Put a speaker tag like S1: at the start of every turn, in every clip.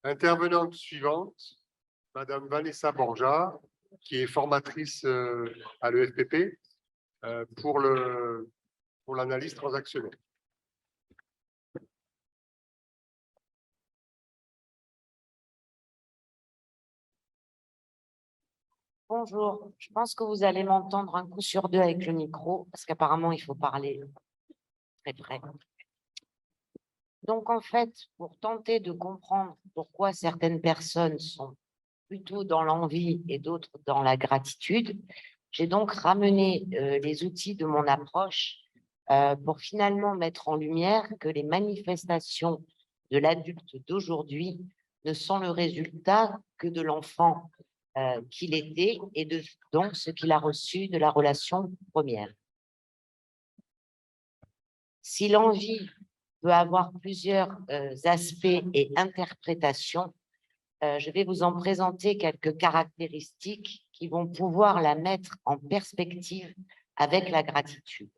S1: Intervenante suivante, Madame Vanessa Borja, qui est formatrice à l'EFPP pour l'analyse transactionnelle.
S2: Bonjour, je pense que vous allez m'entendre un coup sur deux avec le micro, parce qu'apparemment, il faut parler très près. Donc, en fait, pour tenter de comprendre pourquoi certaines personnes sont plutôt dans l'envie et d'autres dans la gratitude, j'ai donc ramené les outils de mon approche pour finalement mettre en lumière que les manifestations de l'adulte d'aujourd'hui ne sont le résultat que de l'enfant qu'il était et de donc ce qu'il a reçu de la relation première. Si l'envie peut avoir plusieurs aspects et interprétations, je vais vous en présenter quelques caractéristiques qui vont pouvoir la mettre en perspective avec la gratitude.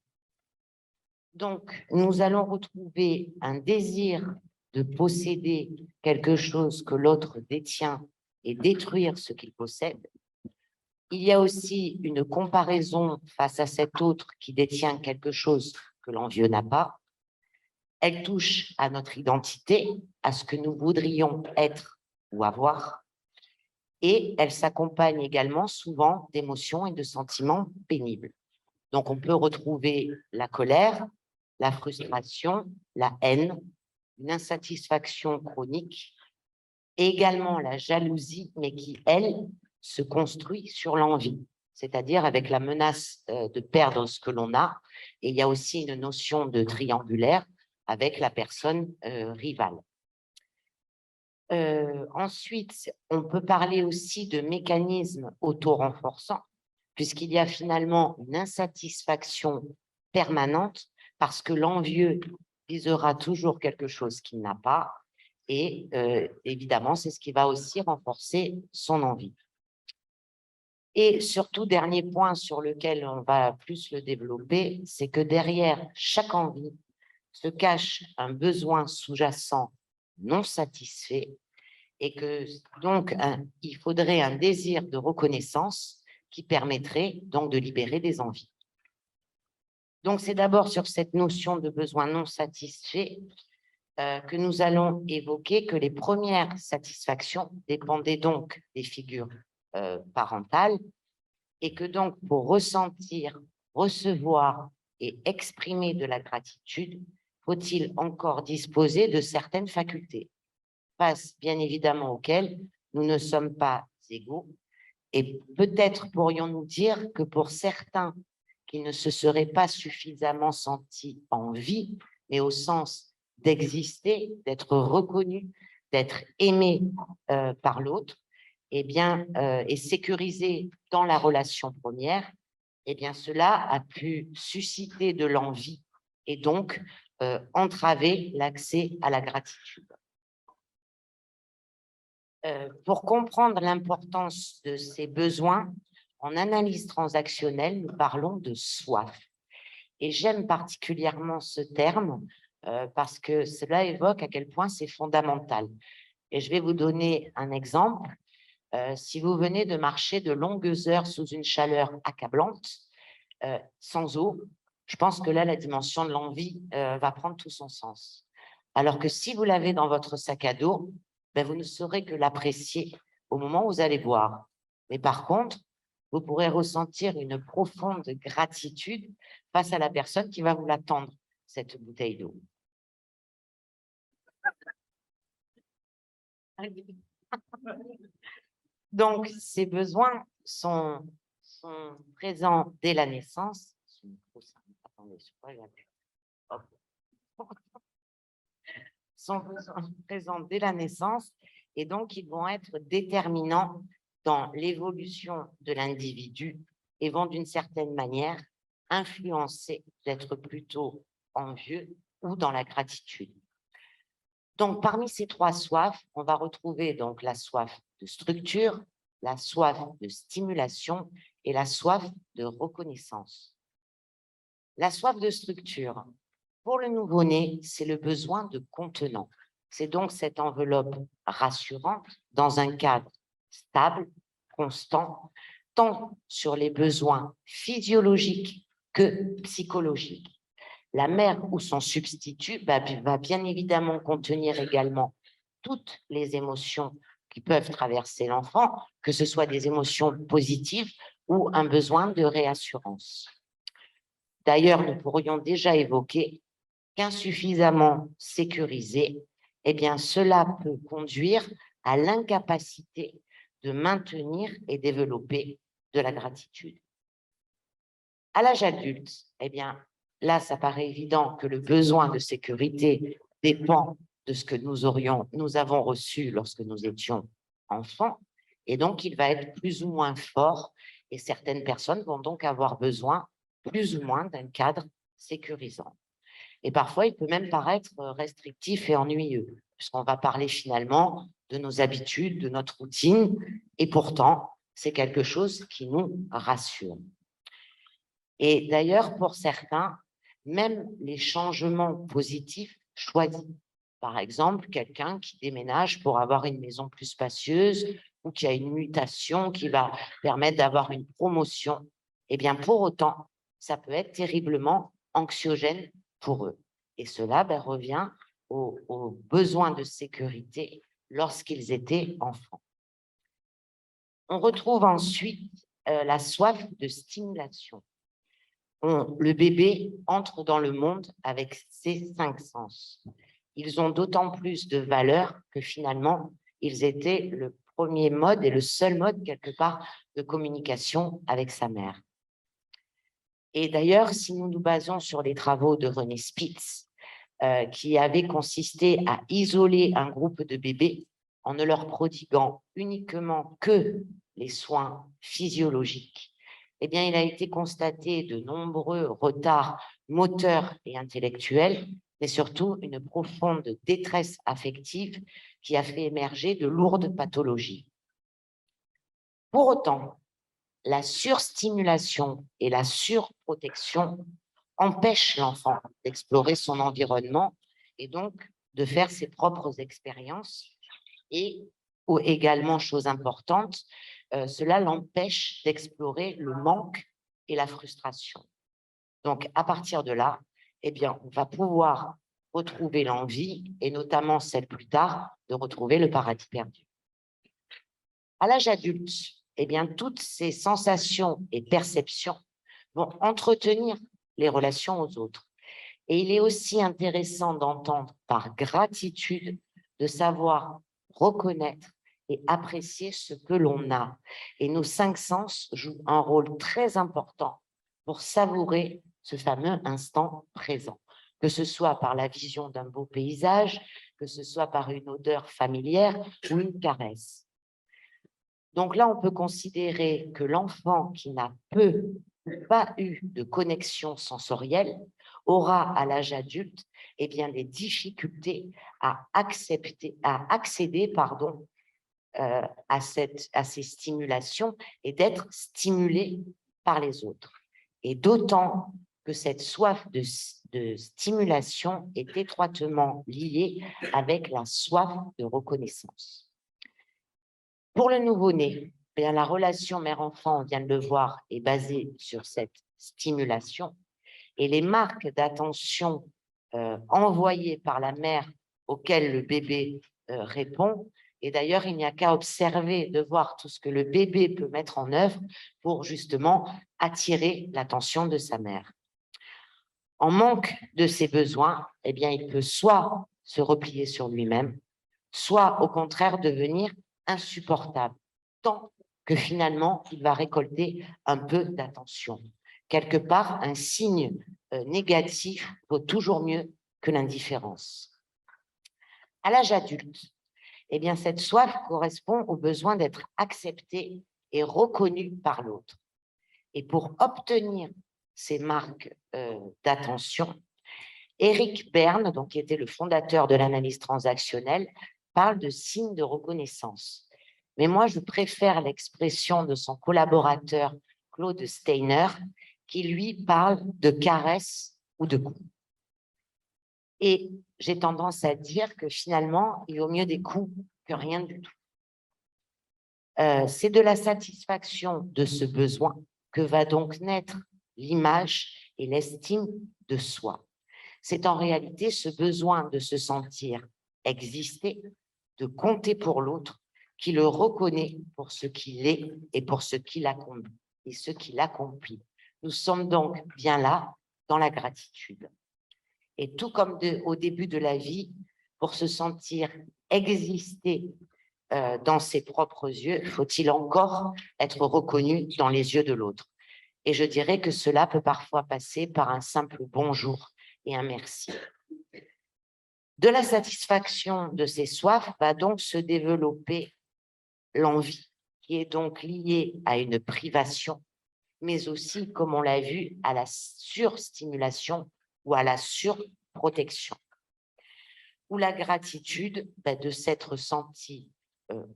S2: Donc, nous allons retrouver un désir de posséder quelque chose que l'autre détient et détruire ce qu'il possède. Il y a aussi une comparaison face à cet autre qui détient quelque chose que l'envieux n'a pas. Elle touche à notre identité, à ce que nous voudrions être ou avoir. Et elle s'accompagne également souvent d'émotions et de sentiments pénibles. Donc, on peut retrouver la colère, la frustration, la haine, une insatisfaction chronique, et également la jalousie, mais qui, elle, se construit sur l'envie, c'est-à-dire avec la menace de perdre ce que l'on a. Et il y a aussi une notion de triangulaire avec la personne rivale. Ensuite, on peut parler aussi de mécanismes auto-renforçants, puisqu'il y a finalement une insatisfaction permanente parce que l'envieux visera toujours quelque chose qu'il n'a pas et évidemment, c'est ce qui va aussi renforcer son envie. Et surtout, dernier point sur lequel on va plus le développer, c'est que derrière chaque envie se cache un besoin sous-jacent non satisfait et que donc il faudrait un désir de reconnaissance qui permettrait donc de libérer des envies. Donc c'est d'abord sur cette notion de besoin non satisfait que nous allons évoquer que les premières satisfactions dépendaient donc des figures parentales et que donc pour ressentir, recevoir et exprimer de la gratitude, faut-il encore disposer de certaines facultés, face bien évidemment auxquelles nous ne sommes pas égaux. Et peut-être pourrions-nous dire que pour certains qui ne se seraient pas suffisamment sentis en vie, mais au sens d'exister, d'être reconnus, d'être aimés par l'autre, eh bien, et sécurisés dans la relation première, eh bien, cela a pu susciter de l'envie et donc entraver l'accès à la gratitude. Pour comprendre l'importance de ces besoins, en analyse transactionnelle, nous parlons de soif. Et j'aime particulièrement ce terme parce que cela évoque à quel point c'est fondamental. Et je vais vous donner un exemple. Si vous venez de marcher de longues heures sous une chaleur accablante, sans eau, je pense que là, la dimension de l'envie va prendre tout son sens. Alors que si vous l'avez dans votre sac à dos, ben, vous ne saurez que l'apprécier au moment où vous allez boire. Mais par contre, vous pourrez ressentir une profonde gratitude face à la personne qui va vous la tendre, cette bouteille d'eau. Donc, ces besoins sont présents dès la naissance. Attendez, sont présents dès la naissance et donc ils vont être déterminants dans l'évolution de l'individu et vont d'une certaine manière influencer d'être plutôt envieux ou dans la gratitude. Donc, parmi ces trois soifs, on va retrouver donc la soif de structure, la soif de stimulation et la soif de reconnaissance. La soif de structure, pour le nouveau-né, c'est le besoin de contenant. C'est donc cette enveloppe rassurante dans un cadre stable, constant, tant sur les besoins physiologiques que psychologiques. La mère ou son substitut va bien évidemment contenir également toutes les émotions qui peuvent traverser l'enfant, que ce soit des émotions positives ou un besoin de réassurance. D'ailleurs, nous pourrions déjà évoquer qu'insuffisamment sécurisé, eh bien, cela peut conduire à l'incapacité de maintenir et développer de la gratitude. À l'âge adulte, eh bien, là, ça paraît évident que le besoin de sécurité dépend de ce que nous avons reçu lorsque nous étions enfants, et donc il va être plus ou moins fort, et certaines personnes vont donc avoir besoin plus ou moins d'un cadre sécurisant. Et parfois, il peut même paraître restrictif et ennuyeux, puisqu'on va parler finalement de nos habitudes, de notre routine, et pourtant, c'est quelque chose qui nous rassure. Et d'ailleurs, pour certains, même les changements positifs choisis, par exemple, quelqu'un qui déménage pour avoir une maison plus spacieuse ou qui a une mutation qui va permettre d'avoir une promotion, eh bien, pour autant, ça peut être terriblement anxiogène pour eux. Et cela revient aux besoins de sécurité lorsqu'ils étaient enfants. On retrouve ensuite la soif de stimulation. Le bébé entre dans le monde avec ses 5 sens. Ils ont d'autant plus de valeur que finalement, ils étaient le premier mode et le seul mode, quelque part, de communication avec sa mère. Et d'ailleurs, si nous nous basons sur les travaux de René Spitz, qui avaient consisté à isoler un groupe de bébés en ne leur prodiguant uniquement que les soins physiologiques, eh bien, il a été constaté de nombreux retards moteurs et intellectuels, mais surtout une profonde détresse affective qui a fait émerger de lourdes pathologies. Pour autant, la surstimulation et la surprotection empêchent l'enfant d'explorer son environnement et donc de faire ses propres expériences. Et également, chose importante, cela l'empêche d'explorer le manque et la frustration. Donc, à partir de là, eh bien, on va pouvoir retrouver l'envie, et notamment celle plus tard, de retrouver le paradis perdu. À l'âge adulte, eh bien, toutes ces sensations et perceptions vont entretenir les relations aux autres. Et il est aussi intéressant d'entendre par gratitude, de savoir reconnaître et apprécier ce que l'on a. Et nos 5 sens jouent un rôle très important pour savourer ce fameux instant présent, que ce soit par la vision d'un beau paysage, que ce soit par une odeur familière ou une caresse. Donc là, on peut considérer que l'enfant qui n'a pas eu de connexion sensorielle aura à l'âge adulte eh bien, des difficultés à accéder à ces stimulations et d'être stimulé par les autres. Et d'autant que cette soif de stimulation est étroitement liée avec la soif de reconnaissance. Pour le nouveau-né, la relation mère-enfant, on vient de le voir, est basée sur cette stimulation et les marques d'attention envoyées par la mère auxquelles le bébé répond. Et d'ailleurs, il n'y a qu'à observer, de voir tout ce que le bébé peut mettre en œuvre pour justement attirer l'attention de sa mère. En manque de ses besoins, eh bien, il peut soit se replier sur lui-même, soit au contraire devenir insupportable, tant que finalement, il va récolter un peu d'attention. Quelque part, un signe négatif vaut toujours mieux que l'indifférence. À l'âge adulte, eh bien, cette soif correspond au besoin d'être accepté et reconnu par l'autre. Et pour obtenir ces marques d'attention, Eric Berne, donc, qui était le fondateur de l'analyse transactionnelle, parle de signes de reconnaissance. Mais moi, je préfère l'expression de son collaborateur Claude Steiner, qui lui parle de caresses ou de coups. Et j'ai tendance à dire que finalement, il vaut mieux des coups que rien du tout. C'est de la satisfaction de ce besoin que va donc naître l'image et l'estime de soi. C'est en réalité ce besoin de se sentir exister, de compter pour l'autre, qui le reconnaît pour ce qu'il est et pour ce qu'il accomplit. Nous sommes donc bien là dans la gratitude. Et tout comme au début de la vie, pour se sentir exister dans ses propres yeux, faut-il encore être reconnu dans les yeux de l'autre. Et je dirais que cela peut parfois passer par un simple bonjour et un merci. De la satisfaction de ces soifs va donc se développer l'envie, qui est donc liée à une privation, mais aussi, comme on l'a vu, à la surstimulation ou à la surprotection. Ou la gratitude de s'être senti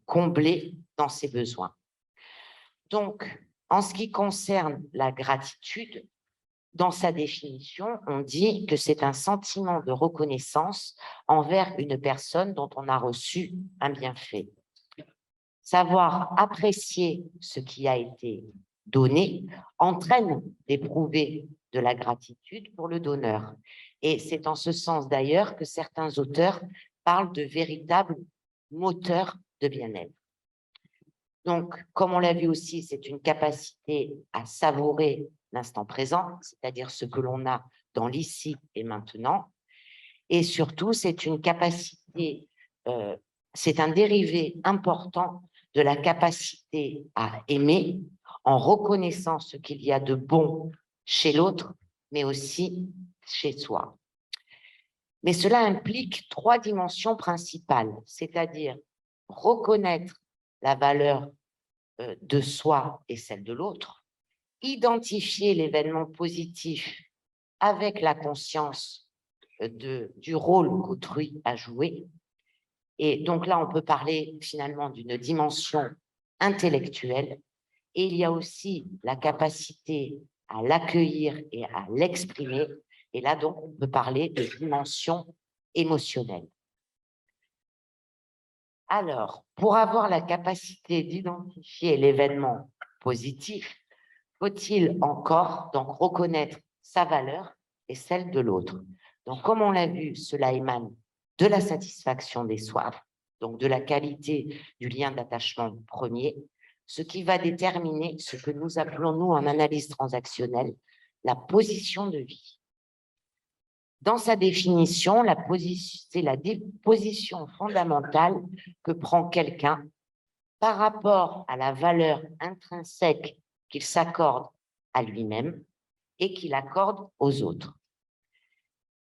S2: comblé dans ses besoins. Donc, en ce qui concerne la gratitude, dans sa définition, on dit que c'est un sentiment de reconnaissance envers une personne dont on a reçu un bienfait. Savoir apprécier ce qui a été donné entraîne d'éprouver de la gratitude pour le donneur. Et c'est en ce sens d'ailleurs que certains auteurs parlent de véritables moteurs de bien-être. Donc, comme on l'a vu aussi, c'est une capacité à savourer l'instant présent, c'est-à-dire ce que l'on a dans l'ici et maintenant. Et surtout, c'est une capacité, c'est un dérivé important de la capacité à aimer en reconnaissant ce qu'il y a de bon chez l'autre, mais aussi chez soi. Mais cela implique 3 dimensions principales, c'est-à-dire reconnaître la valeur de soi et celle de l'autre, identifier l'événement positif avec la conscience du rôle qu'autrui a joué. Et donc là, on peut parler finalement d'une dimension intellectuelle. Et il y a aussi la capacité à l'accueillir et à l'exprimer. Et là, donc, on peut parler de dimension émotionnelle. Alors, pour avoir la capacité d'identifier l'événement positif, faut-il encore donc reconnaître sa valeur et celle de l'autre. Donc, comme on l'a vu, cela émane de la satisfaction des soifs, donc de la qualité du lien d'attachement premier, ce qui va déterminer ce que nous appelons, nous, en analyse transactionnelle, la position de vie. Dans sa définition, c'est la position fondamentale que prend quelqu'un par rapport à la valeur intrinsèque qu'il s'accorde à lui-même et qu'il accorde aux autres.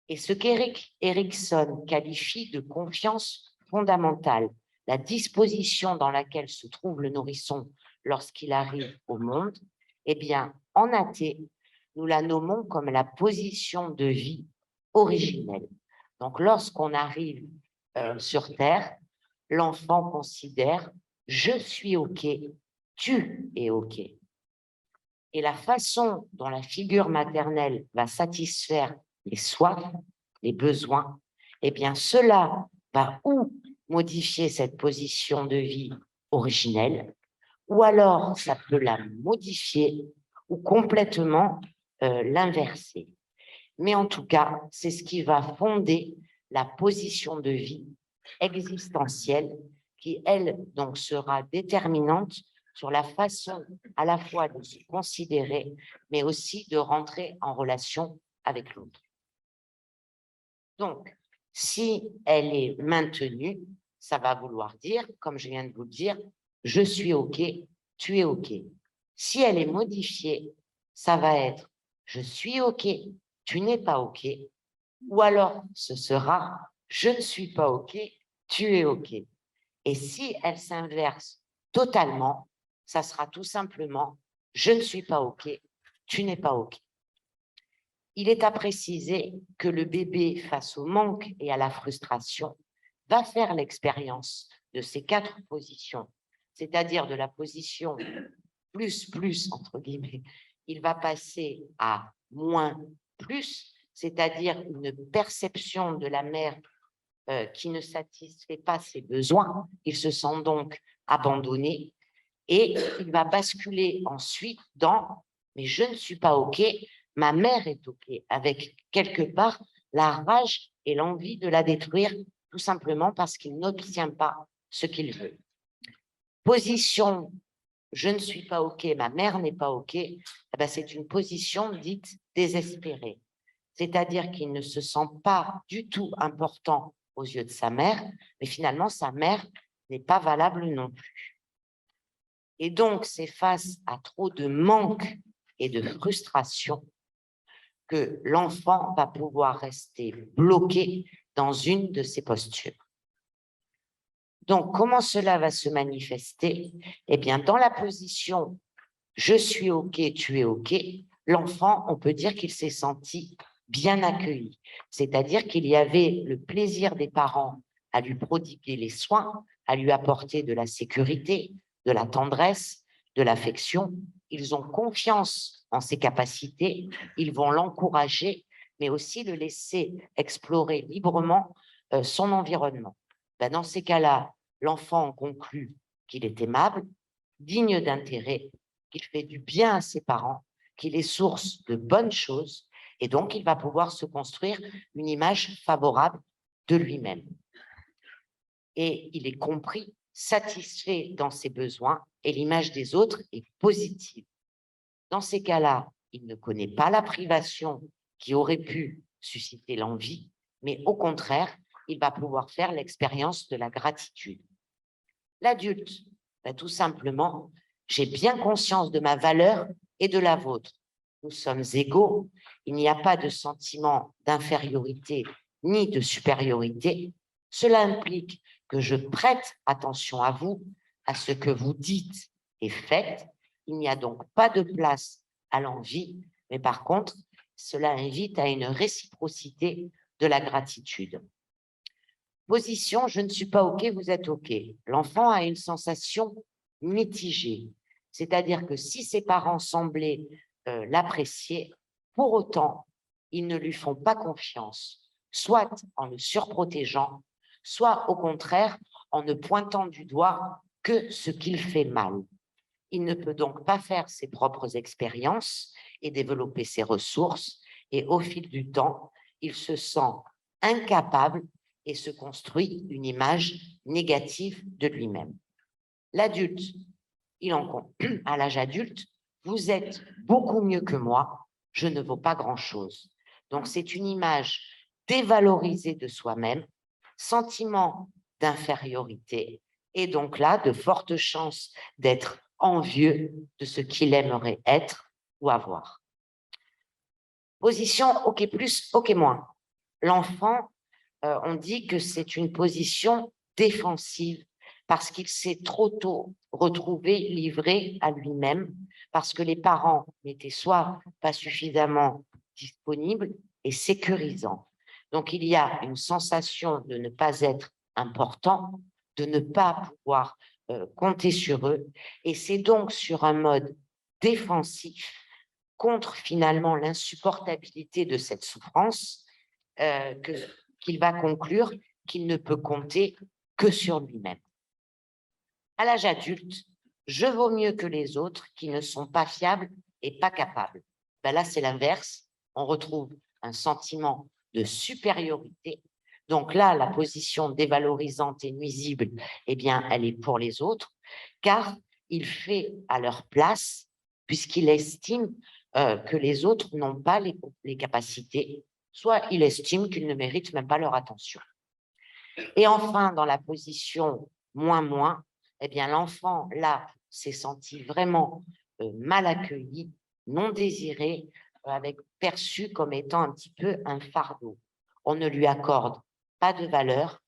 S2: Et ce qu'Erik Erikson qualifie de confiance fondamentale, la disposition dans laquelle se trouve le nourrisson lorsqu'il arrive au monde, eh bien, en athée, nous la nommons comme la position de vie originelle. Donc, lorsqu'on arrive sur Terre, l'enfant considère « je suis OK, tu es OK ». Et la façon dont la figure maternelle va satisfaire les soifs, les besoins, eh bien, cela va ou modifier cette position de vie originelle, ou alors ça peut la modifier ou complètement l'inverser. Mais en tout cas, c'est ce qui va fonder la position de vie existentielle qui, elle, donc, sera déterminante sur la façon à la fois de se considérer, mais aussi de rentrer en relation avec l'autre. Donc, si elle est maintenue, ça va vouloir dire, comme je viens de vous le dire, je suis OK, tu es OK. Si elle est modifiée, ça va être je suis OK, tu n'es pas OK, ou alors ce sera je ne suis pas OK, tu es OK. Et si elle s'inverse totalement, ça sera tout simplement je ne suis pas OK, tu n'es pas OK. Il est à préciser que le bébé, face au manque et à la frustration, va faire l'expérience de ces 4 positions, c'est-à-dire de la position plus, entre guillemets, il va passer à moins, plus, c'est-à-dire une perception de la mère qui ne satisfait pas ses besoins. Il se sent donc abandonné et il va basculer ensuite dans « mais je ne suis pas OK, ma mère est OK », avec quelque part la rage et l'envie de la détruire, tout simplement parce qu'il n'obtient pas ce qu'il veut. Position « je ne suis pas OK, ma mère n'est pas OK », eh ben, c'est une position dite désespérée. C'est-à-dire qu'il ne se sent pas du tout important aux yeux de sa mère, mais finalement, sa mère n'est pas valable non plus. Et donc, c'est face à trop de manque et de frustration que l'enfant va pouvoir rester bloqué dans une de ces postures. Donc, comment cela va se manifester? Eh bien, dans la position « je suis OK, tu es OK », l'enfant, on peut dire qu'il s'est senti bien accueilli. C'est-à-dire qu'il y avait le plaisir des parents à lui prodiguer les soins, à lui apporter de la sécurité, de la tendresse, de l'affection. Ils ont confiance en ses capacités, ils vont l'encourager, mais aussi le laisser explorer librement son environnement. Ben, dans ces cas-là, l'enfant conclut qu'il est aimable, digne d'intérêt, qu'il fait du bien à ses parents, qu'il est source de bonnes choses, et donc il va pouvoir se construire une image favorable de lui-même. Et il est compris, satisfait dans ses besoins, et l'image des autres est positive. Dans ces cas-là, il ne connaît pas la privation qui aurait pu susciter l'envie, mais au contraire, il va pouvoir faire l'expérience de la gratitude. L'adulte, ben, tout simplement, j'ai bien conscience de ma valeur et de la vôtre. Nous sommes égaux, il n'y a pas de sentiment d'infériorité ni de supériorité. Cela implique que je prête attention à vous, à ce que vous dites et faites. Il n'y a donc pas de place à l'envie, mais par contre, cela invite à une réciprocité de la gratitude. Position, je ne suis pas OK, vous êtes OK. L'enfant a une sensation mitigée, c'est-à-dire que si ses parents semblaient l'apprécier, pour autant, ils ne lui font pas confiance, soit en le surprotégeant, soit au contraire en ne pointant du doigt que ce qu'il fait mal. Il ne peut donc pas faire ses propres expériences et développer ses ressources, et au fil du temps, il se sent incapable et se construit une image négative de lui-même. L'adulte, il en compte. À l'âge adulte, vous êtes beaucoup mieux que moi, je ne vaux pas grand-chose. Donc, c'est une image dévalorisée de soi-même, sentiment d'infériorité, et donc là, de fortes chances d'être envieux de ce qu'il aimerait être ou avoir. Position OK+, OK-. L'enfant, on dit que c'est une position défensive parce qu'il s'est trop tôt retrouvé livré à lui-même, parce que les parents n'étaient soit pas suffisamment disponibles et sécurisants. Donc, il y a une sensation de ne pas être important, de ne pas pouvoir compter sur eux, et c'est donc sur un mode défensif contre finalement l'insupportabilité de cette souffrance qu'il va conclure qu'il ne peut compter que sur lui-même. À l'âge adulte, je vaux mieux que les autres qui ne sont pas fiables et pas capables. Ben là, c'est l'inverse. On retrouve un sentiment de supériorité. Donc là, la position dévalorisante et nuisible, eh bien, elle est pour les autres, car il fait à leur place, puisqu'il estime que les autres n'ont pas les capacités, soit il estime qu'ils ne méritent même pas leur attention. Et enfin, dans la position moins, eh bien, l'enfant, là, s'est senti vraiment mal accueilli, non désiré, perçu comme étant un petit peu un fardeau. On ne lui accorde pas de valeur,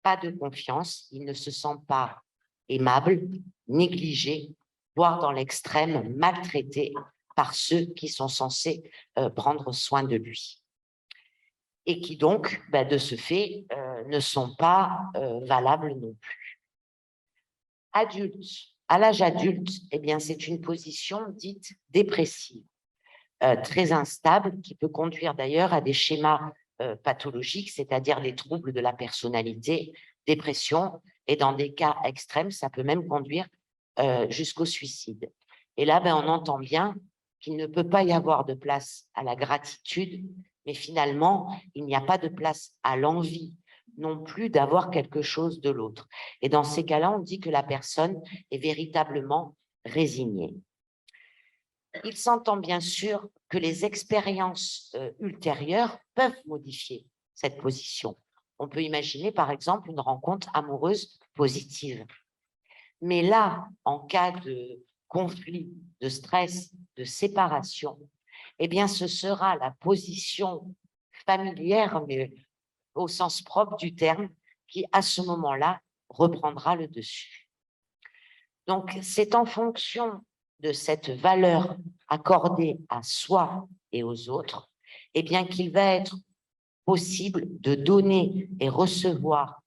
S2: pas de confiance, il ne se sent pas aimable, négligé, voire dans l'extrême maltraité par ceux qui sont censés prendre soin de lui. Et qui donc, de ce fait, ne sont pas valables non plus. Adulte, à l'âge adulte, eh bien, c'est une position dite dépressive. très instable qui peut conduire d'ailleurs à des schémas pathologiques, c'est-à-dire des troubles de la personnalité, dépression, et dans des cas extrêmes, ça peut même conduire jusqu'au suicide. Et là, on entend bien qu'il ne peut pas y avoir de place à la gratitude, mais finalement, il n'y a pas de place à l'envie non plus d'avoir quelque chose de l'autre. Et dans ces cas-là, on dit que la personne est véritablement résignée. Il s'entend bien sûr que les expériences ultérieures peuvent modifier cette position. On peut imaginer, par exemple, une rencontre amoureuse positive. Mais là, en cas de conflit, de stress, de séparation, eh bien, ce sera la position familière, mais au sens propre du terme, qui, à ce moment-là, reprendra le dessus. Donc, c'est en fonction de cette valeur accordée à soi et aux autres, eh bien, qu'il va être possible de donner et recevoir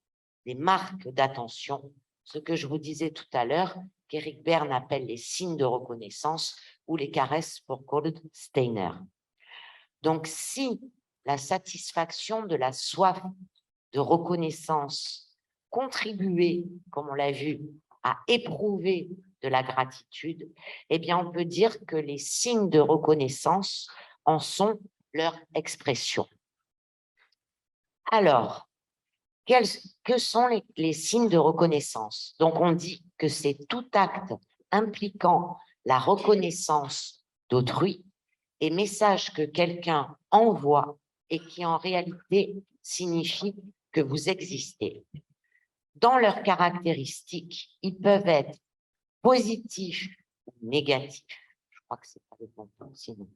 S2: des marques d'attention, ce que je vous disais tout à l'heure, qu'Éric Berne appelle les signes de reconnaissance ou les caresses pour Claude Steiner. Donc, si la satisfaction de la soif de reconnaissance contribuait, comme on l'a vu, à éprouver de la gratitude, eh bien, on peut dire que les signes de reconnaissance en sont leur expression. Alors, que sont les signes de reconnaissance? Donc, on dit que c'est tout acte impliquant la reconnaissance d'autrui et message que quelqu'un envoie et qui en réalité signifie que vous existez. Dans leurs caractéristiques, ils peuvent être positifs ou négatifs. Je crois que c'est pas le bon mot, sinon.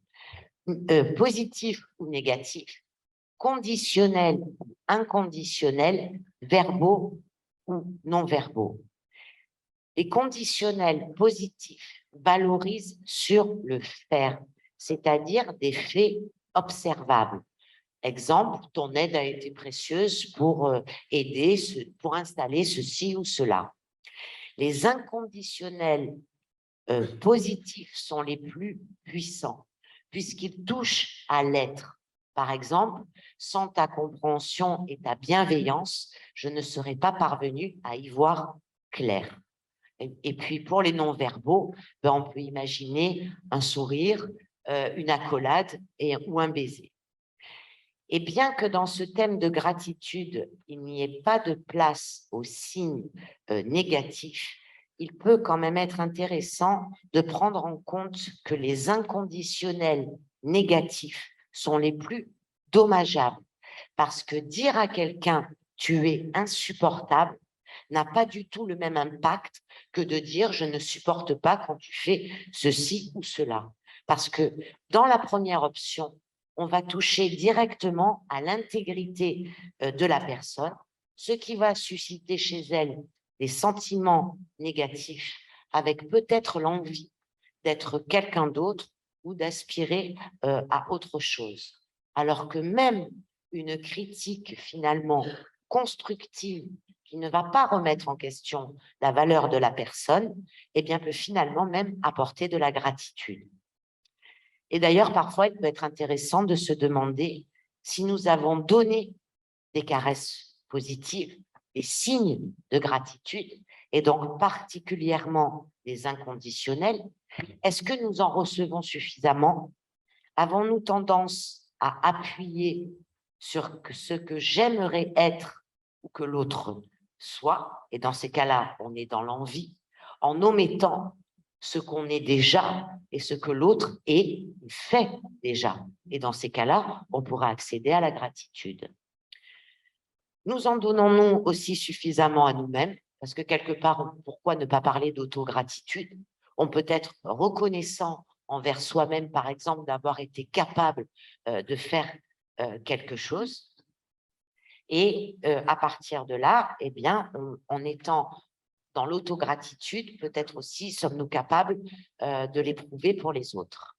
S2: Positifs ou négatifs, conditionnels ou inconditionnels, verbaux ou non-verbaux. Les conditionnels positifs valorisent sur le faire, c'est-à-dire des faits observables. Exemple, ton aide a été précieuse pour aider, pour installer ceci ou cela. Les inconditionnels positifs sont les plus puissants, puisqu'ils touchent à l'être. Par exemple, sans ta compréhension et ta bienveillance, je ne serais pas parvenu à y voir clair. Et puis, pour les non-verbaux, on peut imaginer un sourire, une accolade ou un baiser. Et bien que dans ce thème de gratitude, il n'y ait pas de place aux signes négatifs, il peut quand même être intéressant de prendre en compte que les inconditionnels négatifs sont les plus dommageables. Parce que dire à quelqu'un « tu es insupportable » n'a pas du tout le même impact que de dire « je ne supporte pas quand tu fais ceci ou cela ». Parce que dans la première option, on va toucher directement à l'intégrité de la personne, ce qui va susciter chez elle des sentiments négatifs avec peut-être l'envie d'être quelqu'un d'autre ou d'aspirer à autre chose. Alors que même une critique finalement constructive qui ne va pas remettre en question la valeur de la personne, eh bien, peut finalement même apporter de la gratitude. Et d'ailleurs, parfois, il peut être intéressant de se demander si nous avons donné des caresses positives, des signes de gratitude, et donc particulièrement des inconditionnels, est-ce que nous en recevons suffisamment? Avons-nous tendance à appuyer sur ce que j'aimerais être ou que l'autre soit? Et dans ces cas-là, on est dans l'envie, en omettant ce qu'on est déjà et ce que l'autre est fait déjà. Et dans ces cas-là, on pourra accéder à la gratitude. Nous en donnons-nous aussi suffisamment à nous-mêmes? Parce que quelque part, pourquoi ne pas parler d'autogratitude? On peut être reconnaissant envers soi-même, par exemple, d'avoir été capable de faire quelque chose. Et à partir de là, eh bien, en étant dans l'autogratitude, peut-être aussi sommes-nous capables de l'éprouver pour les autres.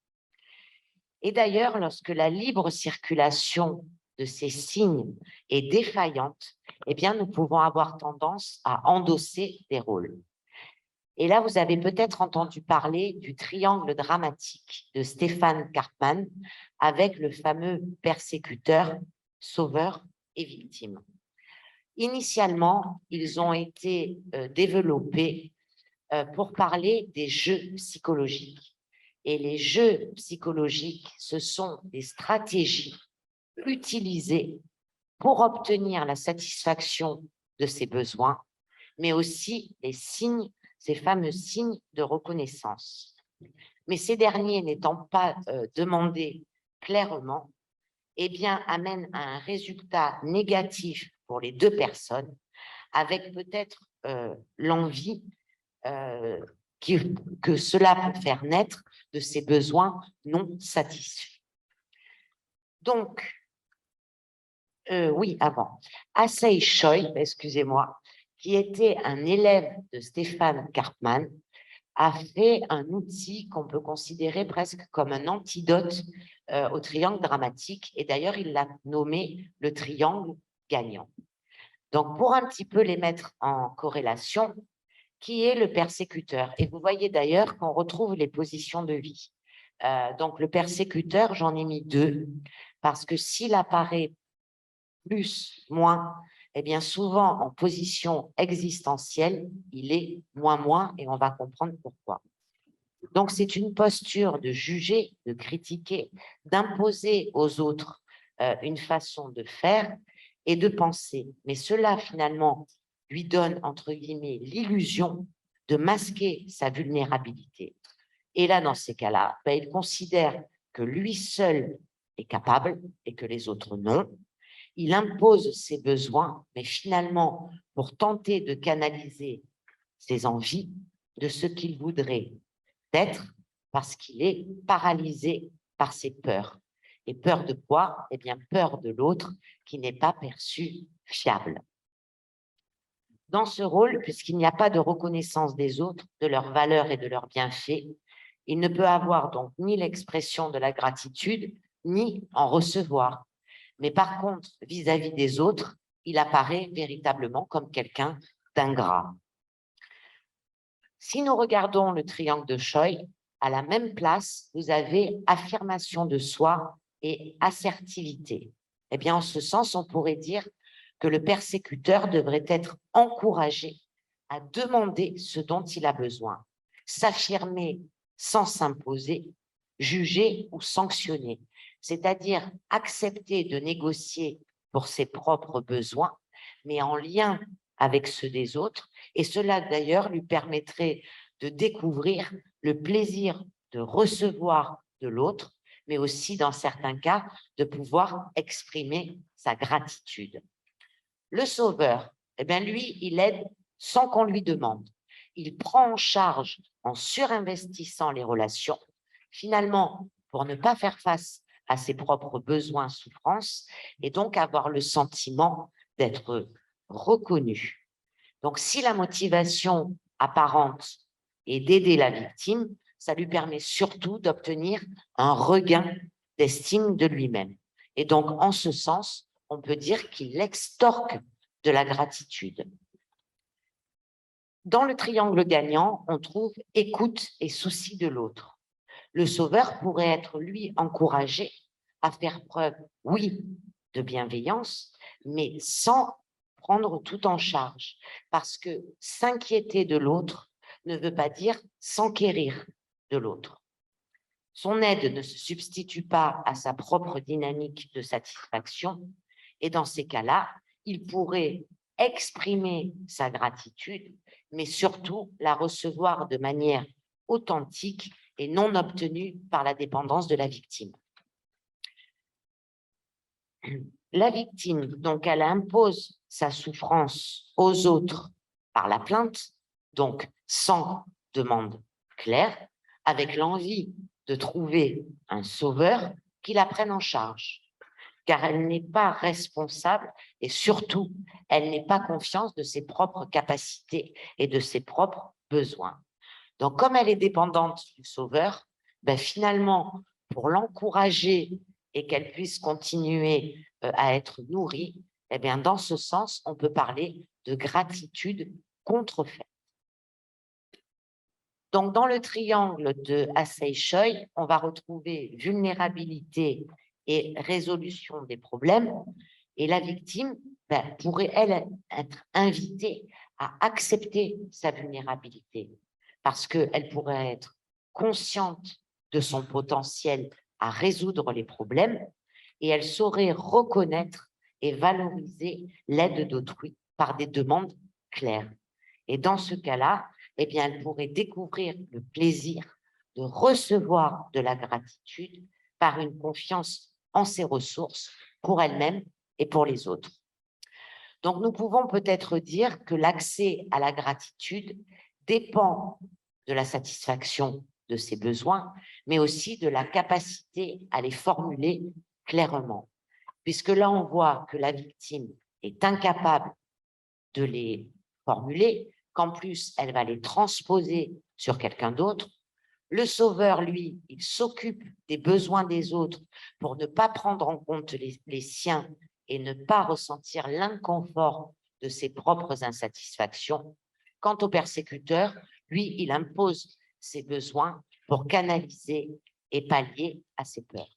S2: Et d'ailleurs, lorsque la libre circulation de ces signes est défaillante, eh bien, nous pouvons avoir tendance à endosser des rôles. Et là, vous avez peut-être entendu parler du triangle dramatique de Stéphane Karpman avec le fameux persécuteur, sauveur et victime. Initialement, ils ont été développés pour parler des jeux psychologiques. Et les jeux psychologiques, ce sont des stratégies utilisées pour obtenir la satisfaction de ses besoins, mais aussi les signes, ces fameux signes de reconnaissance. Mais ces derniers n'étant pas demandés clairement, eh bien, amènent à un résultat négatif pour les deux personnes, avec peut-être l'envie que cela peut faire naître de ces besoins non satisfaits. Donc, oui, avant, Assey Choi, excusez-moi, qui était un élève de Stéphane Karpman, a fait un outil qu'on peut considérer presque comme un antidote au triangle dramatique, et d'ailleurs, il l'a nommé le triangle gagnant. Donc, pour un petit peu les mettre en corrélation, qui est le persécuteur? Et vous voyez d'ailleurs qu'on retrouve les positions de vie. Donc, le persécuteur, j'en ai mis 2, parce que s'il apparaît plus, moins, eh bien souvent en position existentielle, il est moins, et on va comprendre pourquoi. Donc, c'est une posture de juger, de critiquer, d'imposer aux autres une façon de faire et de penser. Mais cela, finalement, lui donne, entre guillemets, l'illusion de masquer sa vulnérabilité. Et là, dans ces cas-là, il considère que lui seul est capable et que les autres non. Il impose ses besoins, mais finalement, pour tenter de canaliser ses envies de ce qu'il voudrait être, parce qu'il est paralysé par ses peurs. Et peur de quoi? Eh bien, peur de l'autre qui n'est pas perçu fiable. Dans ce rôle, puisqu'il n'y a pas de reconnaissance des autres, de leurs valeurs et de leurs bienfaits, il ne peut avoir donc ni l'expression de la gratitude, ni en recevoir. Mais par contre, vis-à-vis des autres, il apparaît véritablement comme quelqu'un d'ingrat. Si nous regardons le triangle de Choi, à la même place, vous avez affirmation de soi et assertivité. Eh bien, en ce sens, on pourrait dire que le persécuteur devrait être encouragé à demander ce dont il a besoin, s'affirmer sans s'imposer, juger ou sanctionner, c'est-à-dire accepter de négocier pour ses propres besoins, mais en lien avec ceux des autres, et cela d'ailleurs lui permettrait de découvrir le plaisir de recevoir de l'autre, mais aussi dans certains cas de pouvoir exprimer sa gratitude. Le sauveur, eh bien lui, il aide sans qu'on lui demande. Il prend en charge en surinvestissant les relations, finalement pour ne pas faire face à ses propres besoins, souffrances, et donc avoir le sentiment d'être reconnu. Donc, si la motivation apparente est d'aider la victime, ça lui permet surtout d'obtenir un regain d'estime de lui-même. Et donc, en ce sens, on peut dire qu'il extorque de la gratitude. Dans le triangle gagnant, on trouve écoute et souci de l'autre. Le sauveur pourrait être, lui, encouragé à faire preuve, oui, de bienveillance, mais sans prendre tout en charge. Parce que s'inquiéter de l'autre ne veut pas dire s'enquérir de l'autre. Son aide ne se substitue pas à sa propre dynamique de satisfaction, et dans ces cas-là, il pourrait exprimer sa gratitude, mais surtout la recevoir de manière authentique et non obtenue par la dépendance de la victime. La victime, donc, elle impose sa souffrance aux autres par la plainte, donc sans demande claire, avec l'envie de trouver un sauveur qui la prenne en charge, car elle n'est pas responsable et surtout, elle n'est pas consciente de ses propres capacités et de ses propres besoins. Donc, comme elle est dépendante du sauveur, ben finalement, pour l'encourager et qu'elle puisse continuer à être nourrie, eh bien, dans ce sens, on peut parler de gratitude contrefaite. Donc, dans le triangle de Assay-Choi, on va retrouver vulnérabilité et résolution des problèmes. Et la victime pourrait, elle, être invitée à accepter sa vulnérabilité parce qu'elle pourrait être consciente de son potentiel à résoudre les problèmes et elle saurait reconnaître et valoriser l'aide d'autrui par des demandes claires. Et dans ce cas-là, eh bien, elle pourrait découvrir le plaisir de recevoir de la gratitude par une confiance en ses ressources pour elle-même et pour les autres. Donc, nous pouvons peut-être dire que l'accès à la gratitude dépend de la satisfaction de ses besoins, mais aussi de la capacité à les formuler clairement. Puisque là, on voit que la victime est incapable de les formuler, qu'en plus, elle va les transposer sur quelqu'un d'autre. Le sauveur, lui, il s'occupe des besoins des autres pour ne pas prendre en compte les siens et ne pas ressentir l'inconfort de ses propres insatisfactions. Quant au persécuteur, lui, il impose ses besoins pour canaliser et pallier à ses peurs.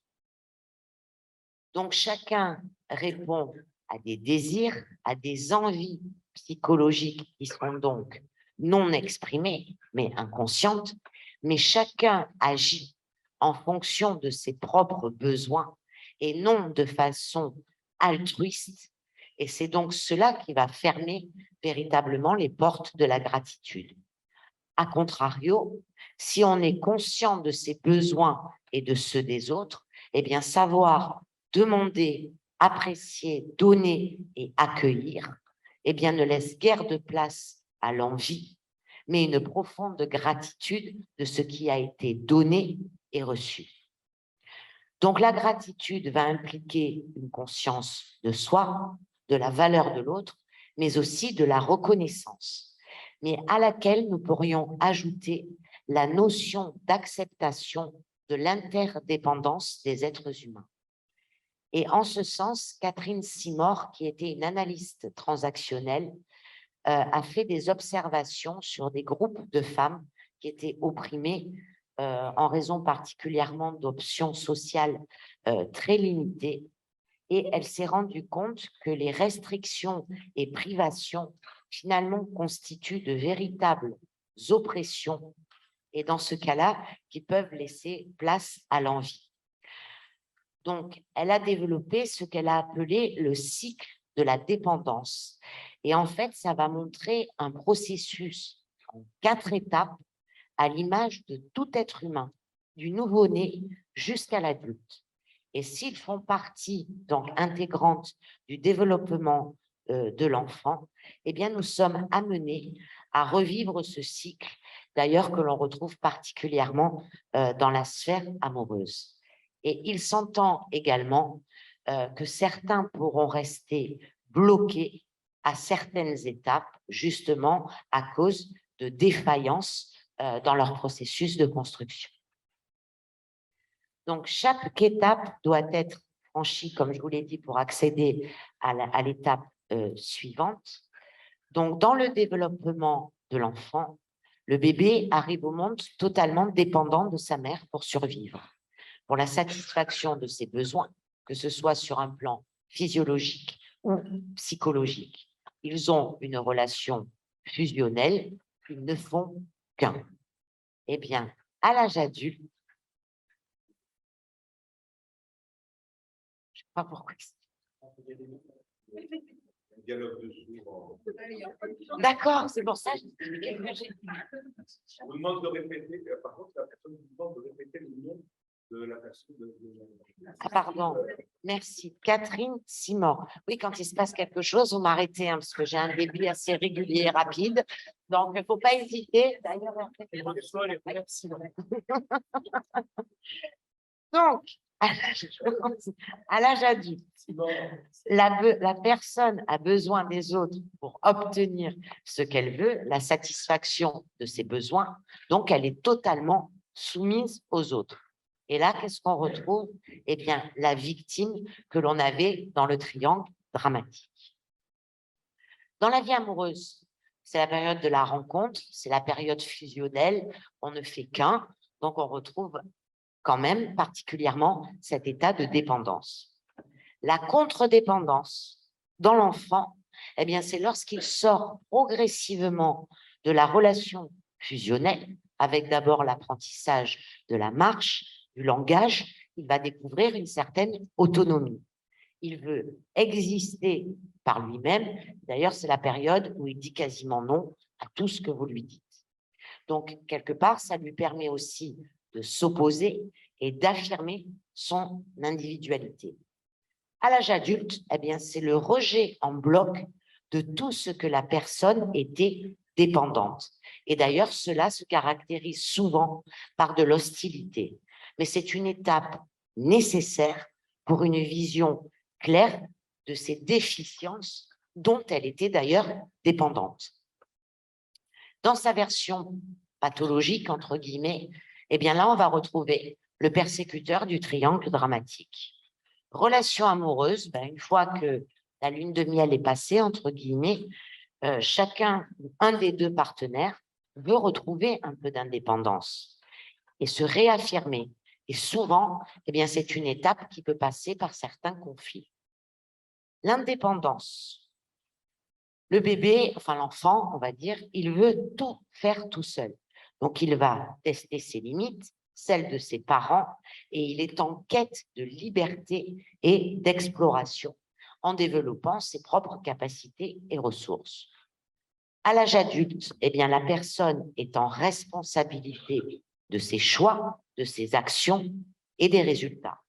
S2: Donc, chacun répond à des désirs, à des envies psychologiques qui sont donc non exprimées, mais inconscientes, mais chacun agit en fonction de ses propres besoins et non de façon altruiste. Et c'est donc cela qui va fermer véritablement les portes de la gratitude. A contrario, si on est conscient de ses besoins et de ceux des autres, eh bien, savoir demander, apprécier, donner et accueillir, eh bien, ne laisse guère de place à l'envie, mais une profonde gratitude de ce qui a été donné et reçu. Donc, la gratitude va impliquer une conscience de soi, de la valeur de l'autre, mais aussi de la reconnaissance, mais à laquelle nous pourrions ajouter la notion d'acceptation de l'interdépendance des êtres humains. Et en ce sens, Catherine Simor, qui était une analyste transactionnelle, a fait des observations sur des groupes de femmes qui étaient opprimées en raison particulièrement d'options sociales très limitées. Et elle s'est rendue compte que les restrictions et privations, finalement, constituent de véritables oppressions, et dans ce cas-là, qui peuvent laisser place à l'envie. Donc, elle a développé ce qu'elle a appelé le cycle de la dépendance. Et en fait, ça va montrer un processus en 4 étapes à l'image de tout être humain, du nouveau-né jusqu'à l'adulte. Et s'ils font partie, donc intégrante du développement de l'enfant, eh bien, nous sommes amenés à revivre ce cycle, d'ailleurs que l'on retrouve particulièrement dans la sphère amoureuse. Et il s'entend également que certains pourront rester bloqués à certaines étapes, justement à cause de défaillances dans leur processus de construction. Donc, chaque étape doit être franchie, comme je vous l'ai dit, pour accéder à l'étape suivante. Donc, dans le développement de l'enfant, le bébé arrive au monde totalement dépendant de sa mère pour survivre, pour la satisfaction de ses besoins, que ce soit sur un plan physiologique ou psychologique. Ils ont une relation fusionnelle, ils ne font qu'un. Eh bien, à l'âge adulte, je ne sais pas pourquoi. D'accord, c'est pour ça.
S3: On vous demande de répéter, par contre, la personne vous demande de répéter le nom de la personne.
S2: Ah, pardon, merci. Catherine Simon. Oui, quand il se passe quelque chose, vous m'arrêtez, parce que j'ai un débit assez régulier et rapide. Donc, il ne faut pas hésiter. D'ailleurs, donc, à l'âge adulte, la personne a besoin des autres pour obtenir ce qu'elle veut, la satisfaction de ses besoins, donc elle est totalement soumise aux autres. Et là, qu'est-ce qu'on retrouve? Eh bien, la victime que l'on avait dans le triangle dramatique. Dans la vie amoureuse, c'est la période de la rencontre, c'est la période fusionnelle, on ne fait qu'un, donc on retrouve quand même particulièrement cet état de dépendance. La contre-dépendance dans l'enfant, eh bien, c'est lorsqu'il sort progressivement de la relation fusionnelle, avec d'abord l'apprentissage de la marche, du langage, il va découvrir une certaine autonomie. Il veut exister par lui-même. D'ailleurs, c'est la période où il dit quasiment non à tout ce que vous lui dites. Donc, quelque part, ça lui permet aussi de s'opposer et d'affirmer son individualité. À l'âge adulte, eh bien, c'est le rejet en bloc de tout ce que la personne était dépendante. Et d'ailleurs, cela se caractérise souvent par de l'hostilité. Mais c'est une étape nécessaire pour une vision claire de ces déficiences dont elle était d'ailleurs dépendante. Dans sa version pathologique, entre guillemets, eh bien là, on va retrouver le persécuteur du triangle dramatique. Relation amoureuse, une fois que la lune de miel est passée, entre guillemets, un des deux partenaires veut retrouver un peu d'indépendance et se réaffirmer. Et souvent, eh bien, c'est une étape qui peut passer par certains conflits. L'indépendance. Le bébé, enfin l'enfant, on va dire, il veut tout faire tout seul. Donc, il va tester ses limites, celles de ses parents, et il est en quête de liberté et d'exploration en développant ses propres capacités et ressources. À l'âge adulte, eh bien, la personne est en responsabilité de ses choix, de ses actions et des résultats.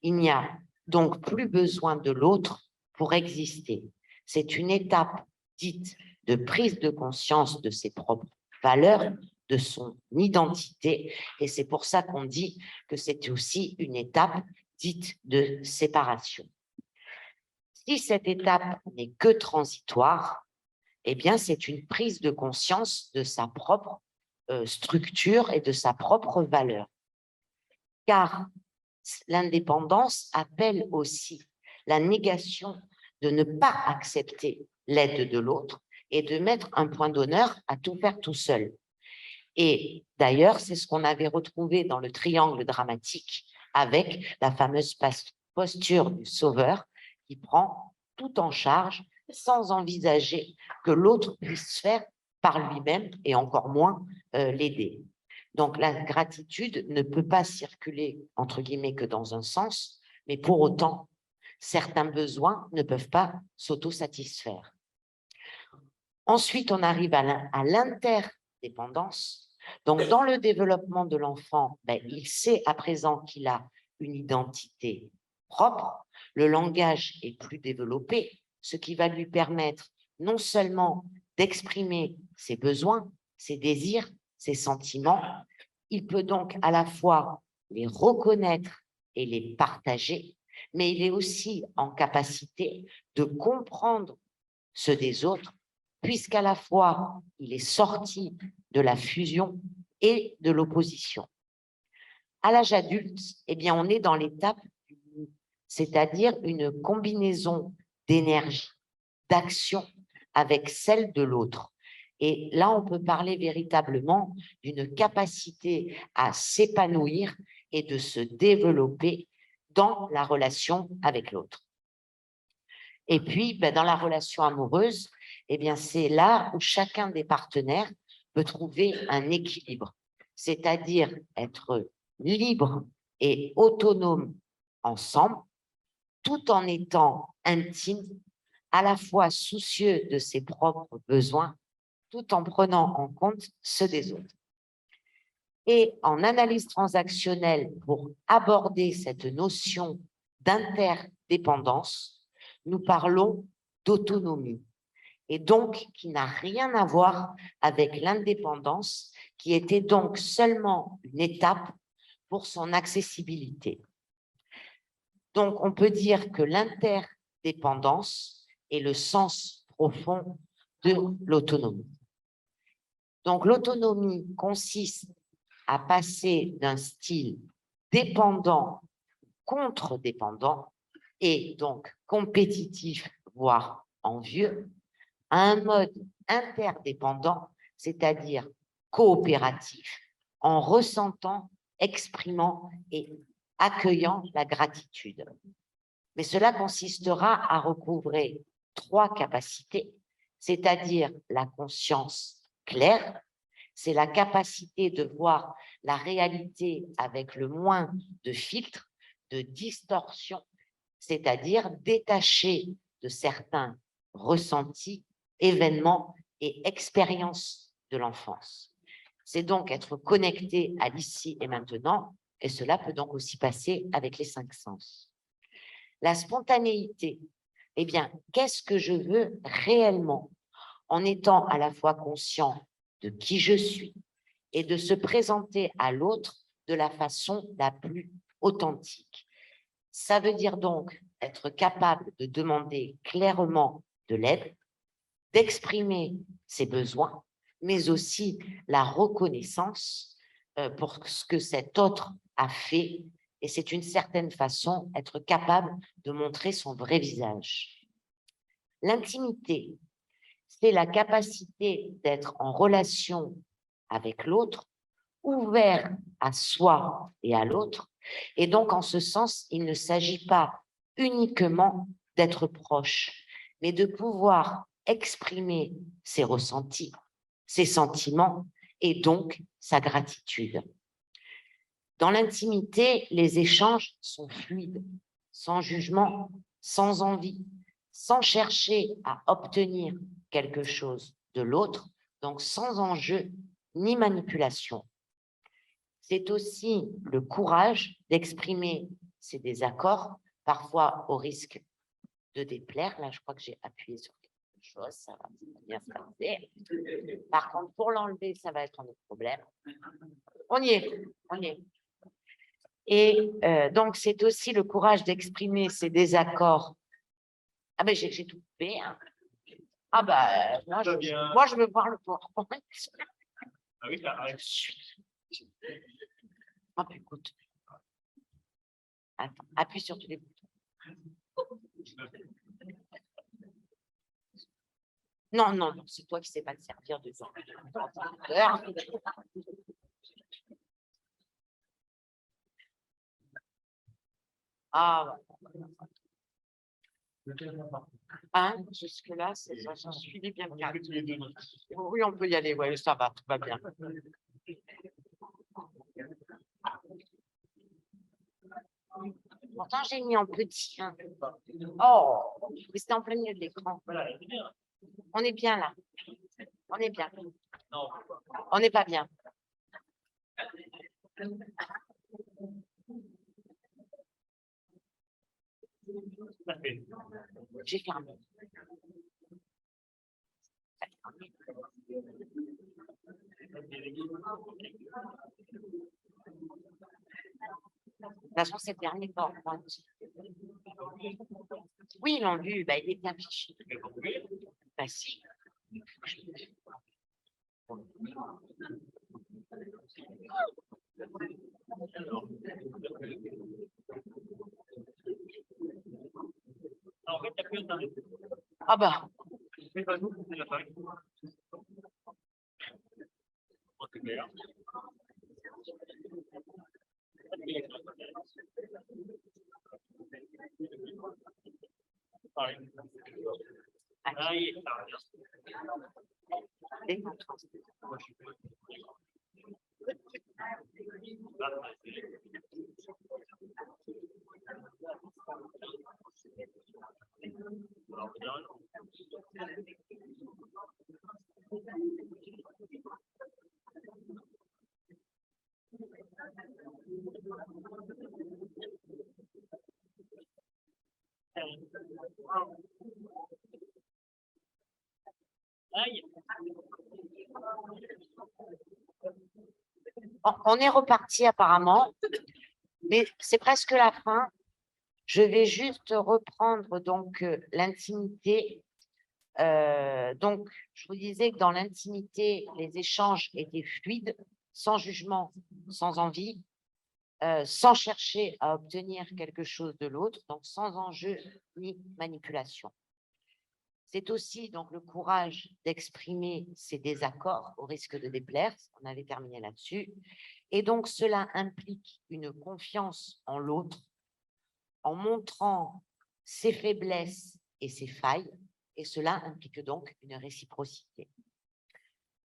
S2: Il n'y a donc plus besoin de l'autre pour exister. C'est une étape dite de prise de conscience de ses propres valeurs, de son identité, et c'est pour ça qu'on dit que c'est aussi une étape dite de séparation. Si cette étape n'est que transitoire, eh bien, c'est une prise de conscience de sa propre structure et de sa propre valeur. Car l'indépendance appelle aussi la négation de ne pas accepter l'aide de l'autre et de mettre un point d'honneur à tout faire tout seul. Et d'ailleurs, c'est ce qu'on avait retrouvé dans le triangle dramatique avec la fameuse posture du sauveur qui prend tout en charge sans envisager que l'autre puisse faire par lui-même et encore moins l'aider. Donc, la gratitude ne peut pas circuler, entre guillemets, que dans un sens, mais pour autant, certains besoins ne peuvent pas s'autosatisfaire. Ensuite, on arrive à l'interdépendance. Donc, dans le développement de l'enfant, il sait à présent qu'il a une identité propre, le langage est plus développé, ce qui va lui permettre non seulement d'exprimer ses besoins, ses désirs, ses sentiments, il peut donc à la fois les reconnaître et les partager, mais il est aussi en capacité de comprendre ceux des autres, puisqu'à la fois il est sorti de la fusion et de l'opposition. À l'âge adulte, eh bien, on est dans l'étape, c'est-à-dire une combinaison d'énergie, d'action avec celle de l'autre. Et là, on peut parler véritablement d'une capacité à s'épanouir et de se développer dans la relation avec l'autre. Et puis, dans la relation amoureuse, eh bien, c'est là où chacun des partenaires peut trouver un équilibre, c'est-à-dire être libre et autonome ensemble, tout en étant intime, à la fois soucieux de ses propres besoins, tout en prenant en compte ceux des autres. Et en analyse transactionnelle, pour aborder cette notion d'interdépendance, nous parlons d'autonomie, et donc qui n'a rien à voir avec l'indépendance, qui était donc seulement une étape pour son accessibilité. Donc, on peut dire que l'interdépendance est le sens profond de l'autonomie. Donc, l'autonomie consiste à passer d'un style dépendant, contre-dépendant, et donc compétitif, voire envieux, à un mode interdépendant, c'est-à-dire coopératif, en ressentant, exprimant et accueillant la gratitude. Mais cela consistera à recouvrer 3 capacités, c'est-à-dire la conscience claire, c'est la capacité de voir la réalité avec le moins de filtres, de distorsions, c'est-à-dire détaché de certains ressentis, événements et expériences de l'enfance. C'est donc être connecté à l'ici et maintenant, et cela peut donc aussi passer avec les 5 sens. La spontanéité, eh bien, qu'est-ce que je veux réellement en étant à la fois conscient de qui je suis et de se présenter à l'autre de la façon la plus authentique. Ça veut dire donc être capable de demander clairement de l'aide, d'exprimer ses besoins, mais aussi la reconnaissance pour ce que cet autre a fait. Et c'est une certaine façon être capable de montrer son vrai visage. L'intimité, c'est la capacité d'être en relation avec l'autre, ouvert à soi et à l'autre. Et donc, en ce sens, il ne s'agit pas uniquement d'être proche, mais de pouvoir exprimer ses ressentis, ses sentiments et donc sa gratitude. Dans l'intimité, les échanges sont fluides, sans jugement, sans envie, sans chercher à obtenir quelque chose de l'autre, donc sans enjeu ni manipulation. C'est aussi le courage d'exprimer ses désaccords, parfois au risque de déplaire. Là, je crois que j'ai appuyé sur quelque chose, ça va bien se passer. Par contre, pour l'enlever, ça va être un autre problème. On y est, on y est. Et donc, c'est aussi le courage d'exprimer ses désaccords. Ah ben, j'ai tout fait. Hein. Ah ben, moi, je veux voir le PowerPoint.
S3: Ah oui, ça arrive.
S2: Ah ben, écoute. Attends, appuie sur tous les boutons. Non, non, non, c'est toi qui ne sais pas te servir de ça. Ah, hein, jusque-là, j'en suis bien calme. Oui, on peut y aller, ouais, ça va, tout va bien. Pourtant, j'ai mis en petit. Hein. Oh, mais c'était en plein milieu de l'écran. On est bien là. On est bien. On n'est pas bien. J'ai fermé. De toute façon, c'est le dernier PowerPoint. Oui, ils l'ont vu, bah, il est bien fichu. Bah, si. Ah bah. On est reparti apparemment, mais c'est presque la fin. Je vais juste reprendre donc l'intimité. Donc, je vous disais que dans l'intimité, les échanges étaient fluides, sans jugement, sans envie, sans chercher à obtenir quelque chose de l'autre, donc sans enjeu ni manipulation. C'est aussi donc le courage d'exprimer ses désaccords au risque de déplaire, on avait terminé là-dessus. Et donc, cela implique une confiance en l'autre, en montrant ses faiblesses et ses failles, et cela implique donc une réciprocité.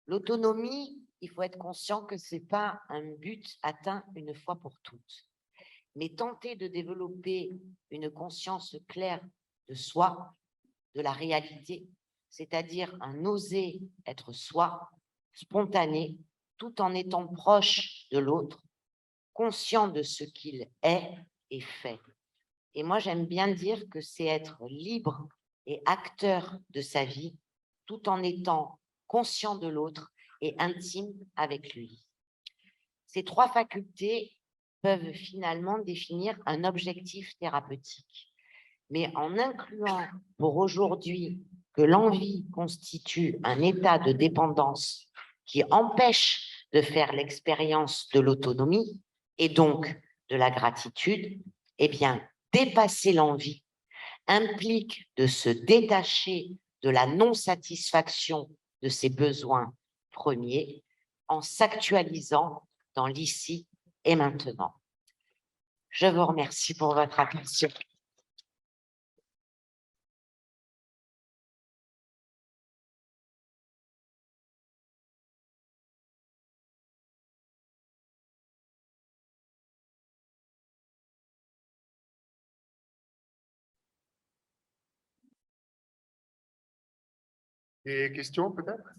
S2: L'autonomie, il faut être conscient que ce n'est pas un but atteint une fois pour toutes, mais tenter de développer une conscience claire de soi, de la réalité, c'est-à-dire un oser être soi, spontané, tout en étant proche de l'autre, conscient de ce qu'il est et fait. Et moi, j'aime bien dire que c'est être libre et acteur de sa vie, tout en étant conscient de l'autre et intime avec lui. Ces trois facultés peuvent finalement définir un objectif thérapeutique. Mais en incluant pour aujourd'hui que l'envie constitue un état de dépendance qui empêche de faire l'expérience de l'autonomie et donc de la gratitude, eh bien, dépasser l'envie implique de se détacher de la non-satisfaction de ses besoins premiers en s'actualisant dans l'ici et maintenant. Je vous remercie pour votre attention.
S1: Des questions peut-être?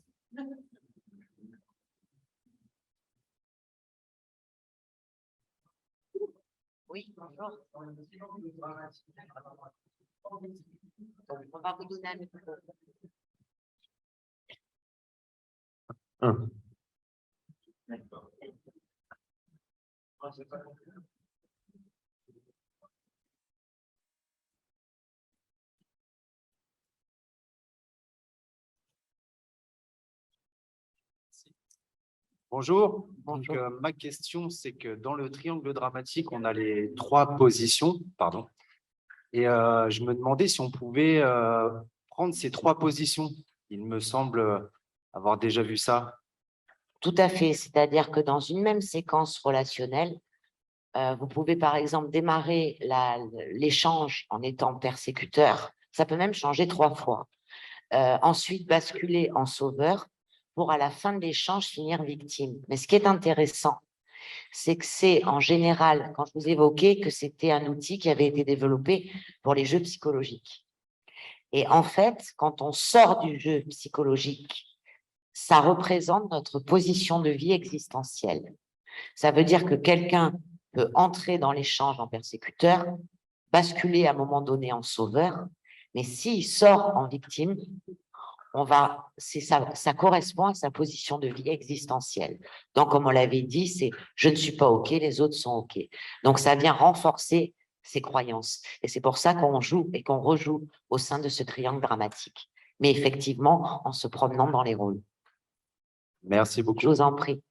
S2: Oui, bonjour. On va vous donner un micro.
S4: Bonjour.
S2: Bonjour.
S4: Donc, ma question, c'est que dans le triangle dramatique, on a les trois positions, pardon. Et je me demandais si on pouvait prendre ces trois positions. Il me semble avoir déjà vu ça.
S2: Tout à fait, c'est-à-dire que dans une même séquence relationnelle, vous pouvez par exemple démarrer l'échange en étant persécuteur, ça peut même changer 3 fois. Ensuite, basculer en sauveur pour à la fin de l'échange finir victime. Mais ce qui est intéressant, c'est que c'est en général, quand je vous évoquais que c'était un outil qui avait été développé pour les jeux psychologiques. Et en fait, quand on sort du jeu psychologique, ça représente notre position de vie existentielle. Ça veut dire que quelqu'un peut entrer dans l'échange en persécuteur, basculer à un moment donné en sauveur, mais s'il sort en victime, ça correspond à sa position de vie existentielle. Donc, comme on l'avait dit, c'est « je ne suis pas OK, les autres sont OK ». Donc, ça vient renforcer ses croyances. Et c'est pour ça qu'on joue et qu'on rejoue au sein de ce triangle dramatique. Mais effectivement, en se promenant dans les rôles.
S4: Merci beaucoup.
S2: Je vous en prie.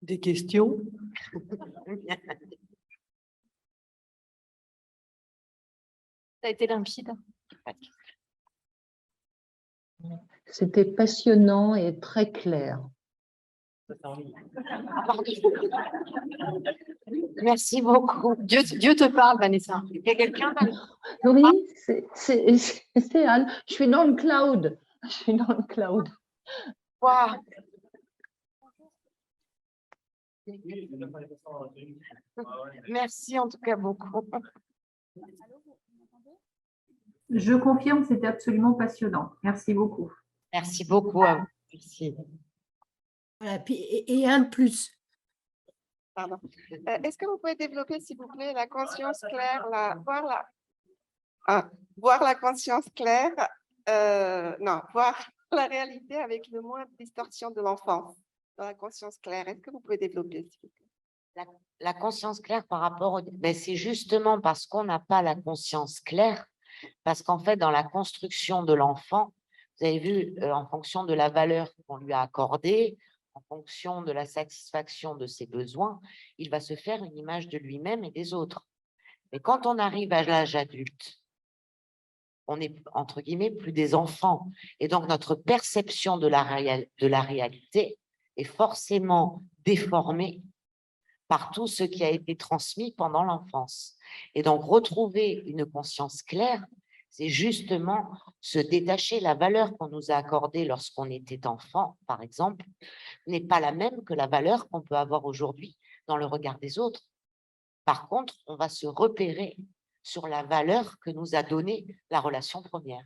S5: Des questions?
S6: Ça a été limpide.
S5: C'était passionnant et très clair.
S2: Merci beaucoup.
S6: Dieu te parle, Vanessa.
S2: Il y a quelqu'un?
S5: Oui, c'est Anne. Je suis dans le cloud. Je suis dans le cloud.
S2: Wow. Merci en tout cas beaucoup.
S7: Je confirme, c'était absolument passionnant. Merci beaucoup.
S2: Merci beaucoup à vous. Merci.
S8: Voilà, et un de plus.
S9: Pardon. Est-ce que vous pouvez développer, s'il vous plaît, la conscience claire, voir la conscience claire, voir la réalité avec le moins de distorsion de l'enfance, dans la conscience claire. Est-ce que vous pouvez développer, s'il vous plaît?
S2: La conscience claire par rapport c'est justement parce qu'on n'a pas la conscience claire, parce qu'en fait, dans la construction de l'enfant, vous avez vu, en fonction de la valeur qu'on lui a accordée, en fonction de la satisfaction de ses besoins, il va se faire une image de lui-même et des autres. Mais quand on arrive à l'âge adulte, on est, entre guillemets, plus des enfants. Et donc, notre perception de la réalité est forcément déformée par tout ce qui a été transmis pendant l'enfance. Et donc, retrouver une conscience claire, c'est justement se détacher. La valeur qu'on nous a accordée lorsqu'on était enfant, par exemple, n'est pas la même que la valeur qu'on peut avoir aujourd'hui dans le regard des autres. Par contre, on va se repérer sur la valeur que nous a donnée la relation première.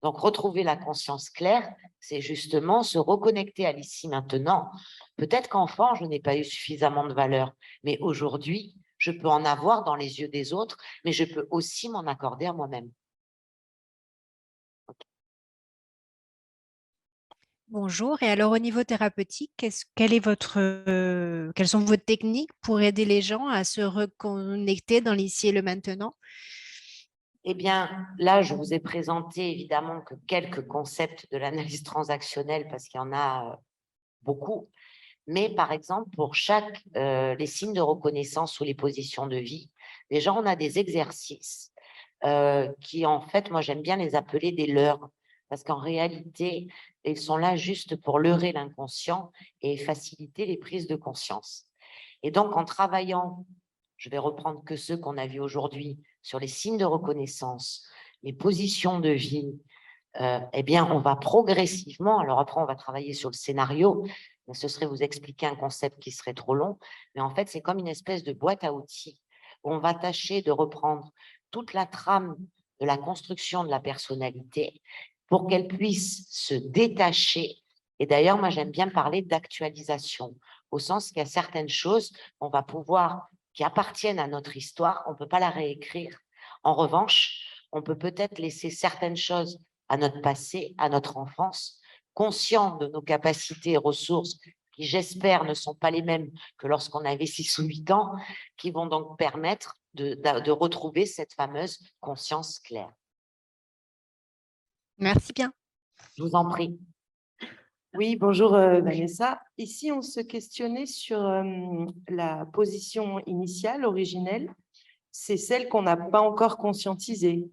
S2: Donc, retrouver la conscience claire, c'est justement se reconnecter à l'ici maintenant. Peut-être qu'enfant, je n'ai pas eu suffisamment de valeur, mais aujourd'hui, je peux en avoir dans les yeux des autres, mais je peux aussi m'en accorder à moi-même.
S10: Bonjour. Et alors, au niveau thérapeutique, quelle quelles sont vos techniques pour aider les gens à se reconnecter dans l'ici et le maintenant?
S2: Eh bien, là, je vous ai présenté évidemment que quelques concepts de l'analyse transactionnelle, parce qu'il y en a beaucoup. Mais par exemple, pour les signes de reconnaissance ou les positions de vie, déjà, on a des exercices qui, en fait, moi, j'aime bien les appeler des leurres, parce qu'en réalité, ils sont là juste pour leurrer l'inconscient et faciliter les prises de conscience. Et donc, en travaillant, je vais reprendre que ceux qu'on a vus aujourd'hui, sur les signes de reconnaissance, les positions de vie, eh bien, on va progressivement, alors après, on va travailler sur le scénario, mais ce serait vous expliquer un concept qui serait trop long, mais en fait, c'est comme une espèce de boîte à outils où on va tâcher de reprendre toute la trame de la construction de la personnalité pour qu'elle puisse se détacher. Et d'ailleurs, moi, j'aime bien parler d'actualisation, au sens qu'il y a certaines choses qu'on va pouvoir, qui appartiennent à notre histoire, on ne peut pas la réécrire. En revanche, on peut peut-être laisser certaines choses à notre passé, à notre enfance, conscient de nos capacités et ressources qui, j'espère, ne sont pas les mêmes que lorsqu'on avait 6 ou 8 ans, qui vont donc permettre de retrouver cette fameuse conscience claire.
S10: Merci bien.
S2: Je vous en prie.
S11: Oui, bonjour Vanessa. Ici, on se questionnait sur la position initiale, originelle. C'est celle qu'on n'a pas encore conscientisée.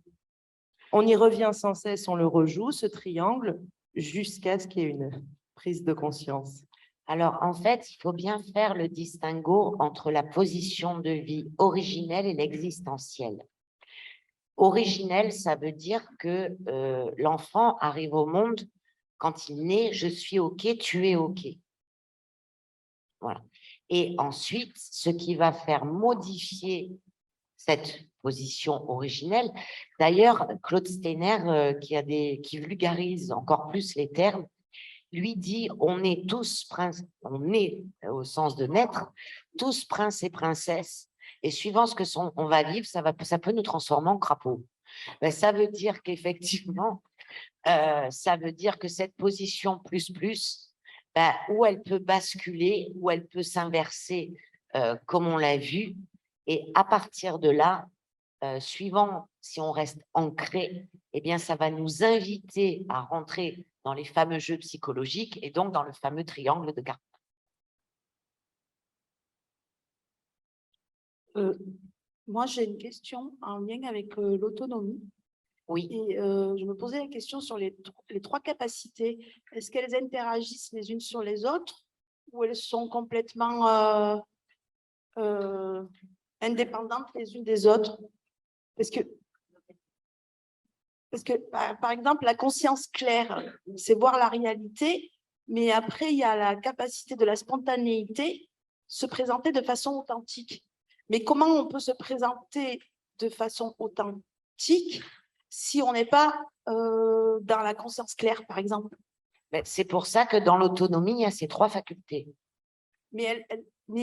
S11: On y revient sans cesse, on le rejoue, ce triangle, jusqu'à ce qu'il y ait une prise de conscience.
S2: Alors, en fait, il faut bien faire le distinguo entre la position de vie originelle et l'existentielle. Originelle, ça veut dire que l'enfant arrive au monde, quand il naît, je suis OK, tu es OK. Voilà. Et ensuite, ce qui va faire modifier cette position originelle, d'ailleurs, Claude Steiner, qui vulgarise encore plus les termes, lui dit, on est tous princes, on est, au sens de naître, tous princes et princesses, et suivant ce que on va vivre, ça peut nous transformer en crapaud. Ben, ça veut dire qu'effectivement, ça veut dire que cette position plus, ben, où elle peut basculer, où elle peut s'inverser, comme on l'a vu, et à partir de là, suivant si on reste ancré, eh bien, ça va nous inviter à rentrer dans les fameux jeux psychologiques et donc dans le fameux triangle de Karpman.
S12: Moi, j'ai une question en lien avec l'autonomie.
S2: Oui.
S12: Et je me posais la question sur les 3 capacités. Est-ce qu'elles interagissent les unes sur les autres ou elles sont complètement indépendantes les unes des autres? Parce que par exemple, la conscience claire, c'est voir la réalité, mais après, il y a la capacité de la spontanéité, se présenter de façon authentique. Mais comment on peut se présenter de façon authentique si on n'est pas dans la conscience claire, par exemple?
S2: C'est pour ça que dans l'autonomie, il y a ces 3 facultés.
S12: Mais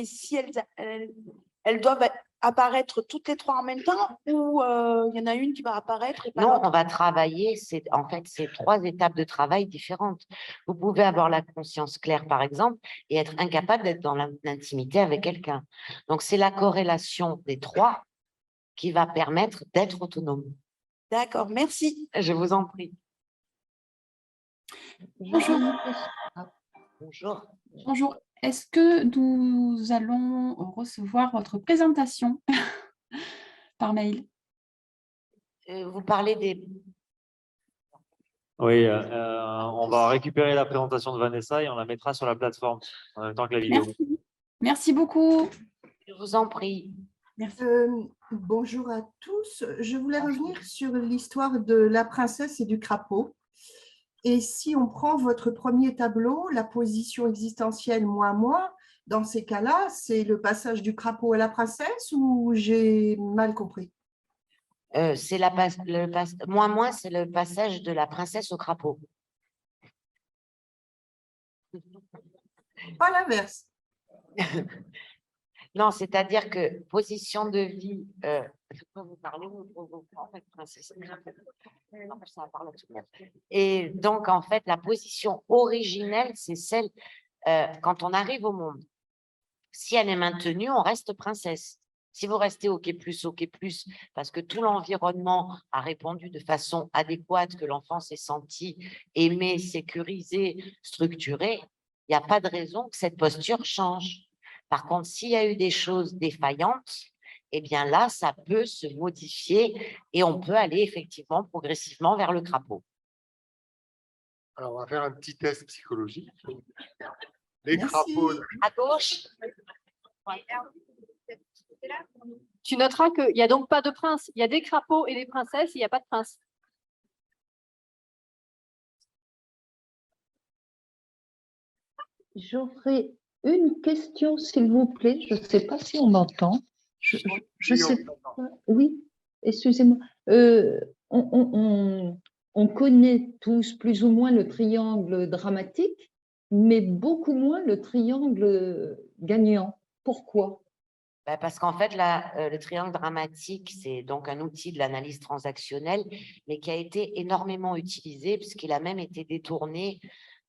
S12: si elles doivent apparaître toutes les 3 en même temps ou il y en a une qui va apparaître et pas
S2: Non,
S12: l'autre?
S2: on va travailler, en fait, c'est 3 étapes de travail différentes. Vous pouvez avoir la conscience claire, par exemple, et être incapable d'être dans l'intimité avec quelqu'un. Donc, c'est la corrélation des 3 qui va permettre d'être autonome.
S12: D'accord, merci.
S2: Je vous en prie.
S5: Bonjour.
S2: Bonjour.
S13: Bonjour. Est-ce que nous allons recevoir votre présentation par mail?
S2: Vous parlez des...
S14: Oui, on va récupérer la présentation de Vanessa et on la mettra sur la plateforme en même temps que la vidéo.
S13: Merci. Merci beaucoup.
S2: Je vous en prie.
S13: Merci.
S8: Bonjour à tous. Je voulais revenir sur l'histoire de la princesse et du crapaud. Et si on prend votre premier tableau, la position existentielle moins, dans ces cas-là, c'est le passage du crapaud à la princesse ou j'ai mal compris?
S2: C'est moins, c'est le passage de la princesse au crapaud.
S8: Pas l'inverse.
S2: Non, c'est-à-dire que position de vie, je peux vous parler, en fait, princesse. Non, ça parle à tout le monde. Et donc, en fait, la position originelle, c'est celle quand on arrive au monde. Si elle est maintenue, on reste princesse. Si vous restez OK+, parce que tout l'environnement a répondu de façon adéquate, que l'enfant s'est senti aimé, sécurisé, structuré, il n'y a pas de raison que cette posture change. Par contre, s'il y a eu des choses défaillantes, eh bien là, ça peut se modifier et on peut aller effectivement progressivement vers le crapaud.
S1: Alors, on va faire un petit test psychologique. Les crapauds.
S2: À gauche.
S6: Tu noteras qu'il n'y a donc pas de prince. Il y a des crapauds et des princesses, il n'y a pas de prince.
S5: J'aurais une question, s'il vous plaît. Je ne sais pas si on m'entend. Je sais pas. Oui, excusez-moi. On connaît tous plus ou moins le triangle dramatique, mais beaucoup moins le triangle gagnant. Pourquoi?
S2: Parce qu'en fait, le triangle dramatique, c'est donc un outil de l'analyse transactionnelle, mais qui a été énormément utilisé, puisqu'il a même été détourné,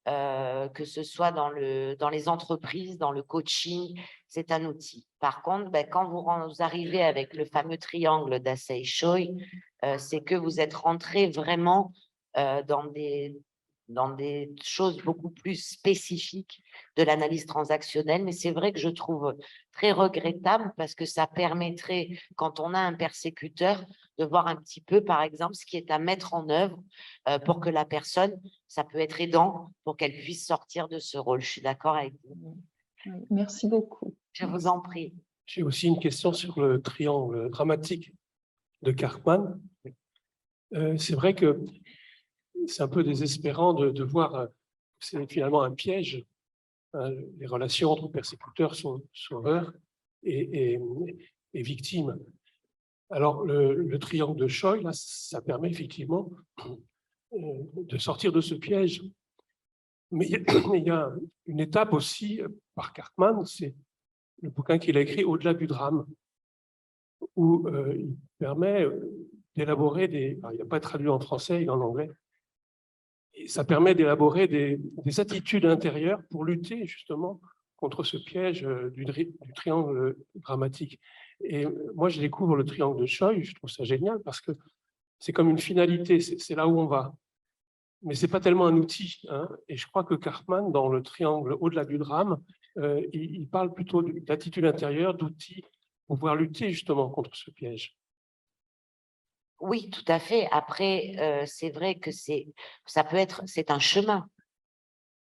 S2: que ce soit dans les entreprises, dans le coaching, c'est un outil. Par contre, quand vous arrivez avec le fameux triangle d'Asei Choi, c'est que vous êtes rentré vraiment dans des choses beaucoup plus spécifiques de l'analyse transactionnelle. Mais c'est vrai que je trouve très regrettable parce que ça permettrait, quand on a un persécuteur, de voir un petit peu, par exemple, ce qui est à mettre en œuvre pour que la personne, ça peut être aidant pour qu'elle puisse sortir de ce rôle. Je suis d'accord avec vous.
S5: Merci beaucoup.
S2: Je vous en prie.
S15: J'ai aussi une question sur le triangle dramatique de Karpman. C'est vrai que c'est un peu désespérant de voir que c'est finalement un piège. Les relations entre persécuteurs, sauveurs et victimes. Alors, le triangle de Choi, là, ça permet effectivement de sortir de ce piège. Mais il y a une étape aussi par Karpman, c'est le bouquin qu'il a écrit Au-delà du drame, où il permet d'élaborer il n'a pas traduit en français, il est en anglais. Et ça permet d'élaborer des attitudes intérieures pour lutter justement contre ce piège du triangle dramatique. Et moi, je découvre le triangle de Choi, je trouve ça génial parce que c'est comme une finalité, c'est là où on va. Mais ce n'est pas tellement un outil. Hein. Et je crois que Karpman, dans le triangle au-delà du drame, il parle plutôt d'attitude intérieure, d'outils pour pouvoir lutter justement contre ce piège.
S2: Oui, tout à fait. Après, c'est vrai que c'est un chemin.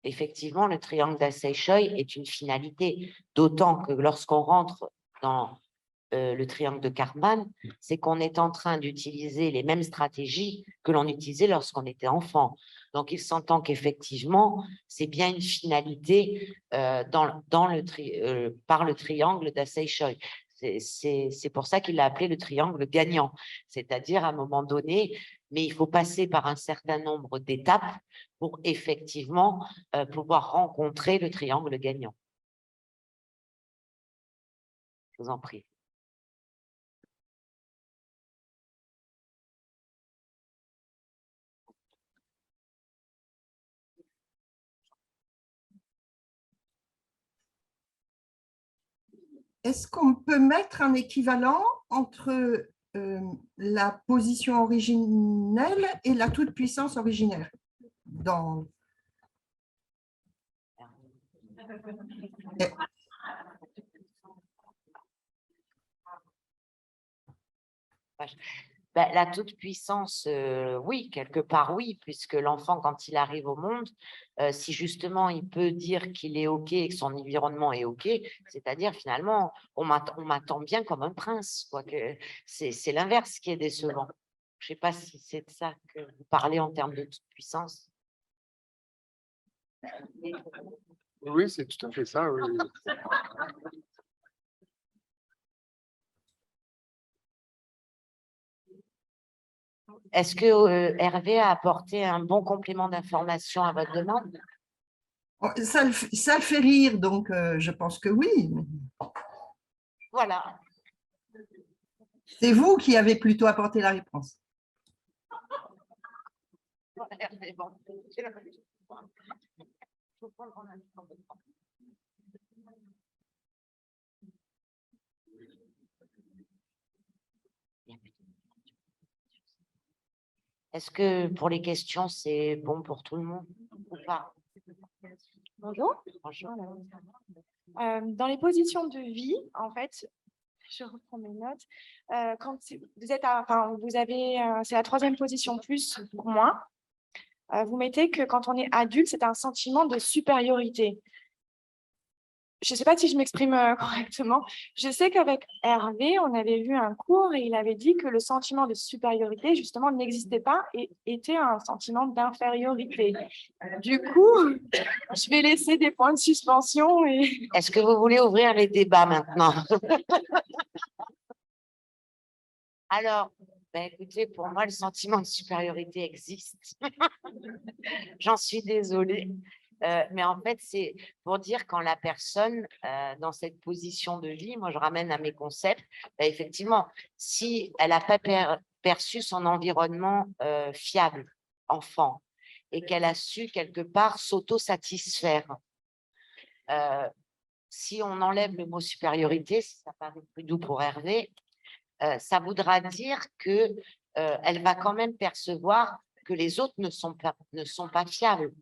S2: Effectivement, le triangle d'Asei Choi est une finalité, d'autant que lorsqu'on rentre dans le triangle de Karpman, c'est qu'on est en train d'utiliser les mêmes stratégies que l'on utilisait lorsqu'on était enfant. Donc, il s'entend qu'effectivement, c'est bien une finalité par le triangle d'Asei Choi. C'est pour ça qu'il l'a appelé le triangle gagnant, c'est-à-dire à un moment donné, mais il faut passer par un certain nombre d'étapes pour effectivement pouvoir rencontrer le triangle gagnant. Je vous en prie.
S8: Est-ce qu'on peut mettre un équivalent entre la position originelle et la toute-puissance originaire
S2: Ben, la toute-puissance, oui, quelque part, oui, puisque l'enfant, quand il arrive au monde, si justement il peut dire qu'il est OK et que son environnement est OK, c'est-à-dire finalement, on m'attend bien comme un prince, quoi, que c'est l'inverse qui est décevant. Je ne sais pas si c'est de ça que vous parlez en termes de toute-puissance.
S1: Oui, c'est tout à fait ça, oui.
S2: Est-ce que Hervé a apporté un bon complément d'information à votre demande?
S8: Ça le fait rire, donc je pense que oui.
S2: Voilà.
S8: C'est vous qui avez plutôt apporté la réponse.
S2: Hervé, bon. Faut prendre un instant de temps. Est-ce que pour les questions, c'est bon pour tout le monde ou pas?
S16: Bonjour.
S2: Bonjour.
S16: Dans les positions de vie, en fait, je reprends mes notes. Quand vous êtes vous avez, c'est la 3e position plus pour moi. Vous mettez que quand on est adulte, c'est un sentiment de supériorité. Je ne sais pas si je m'exprime correctement. Je sais qu'avec Hervé, on avait vu un cours et il avait dit que le sentiment de supériorité, justement, n'existait pas et était un sentiment d'infériorité. Du coup, je vais laisser des points de suspension.
S2: Est-ce que vous voulez ouvrir les débats maintenant? Alors, ben écoutez, pour moi, le sentiment de supériorité existe. J'en suis désolée. Mais en fait, c'est pour dire quand la personne, dans cette position de vie, moi je ramène à mes concepts, ben effectivement, si elle n'a pas perçu son environnement fiable, enfant, et qu'elle a su quelque part s'auto-satisfaire, si on enlève le mot supériorité, si ça paraît plus doux pour Hervé, ça voudra dire que elle va quand même percevoir que les autres ne sont pas fiables.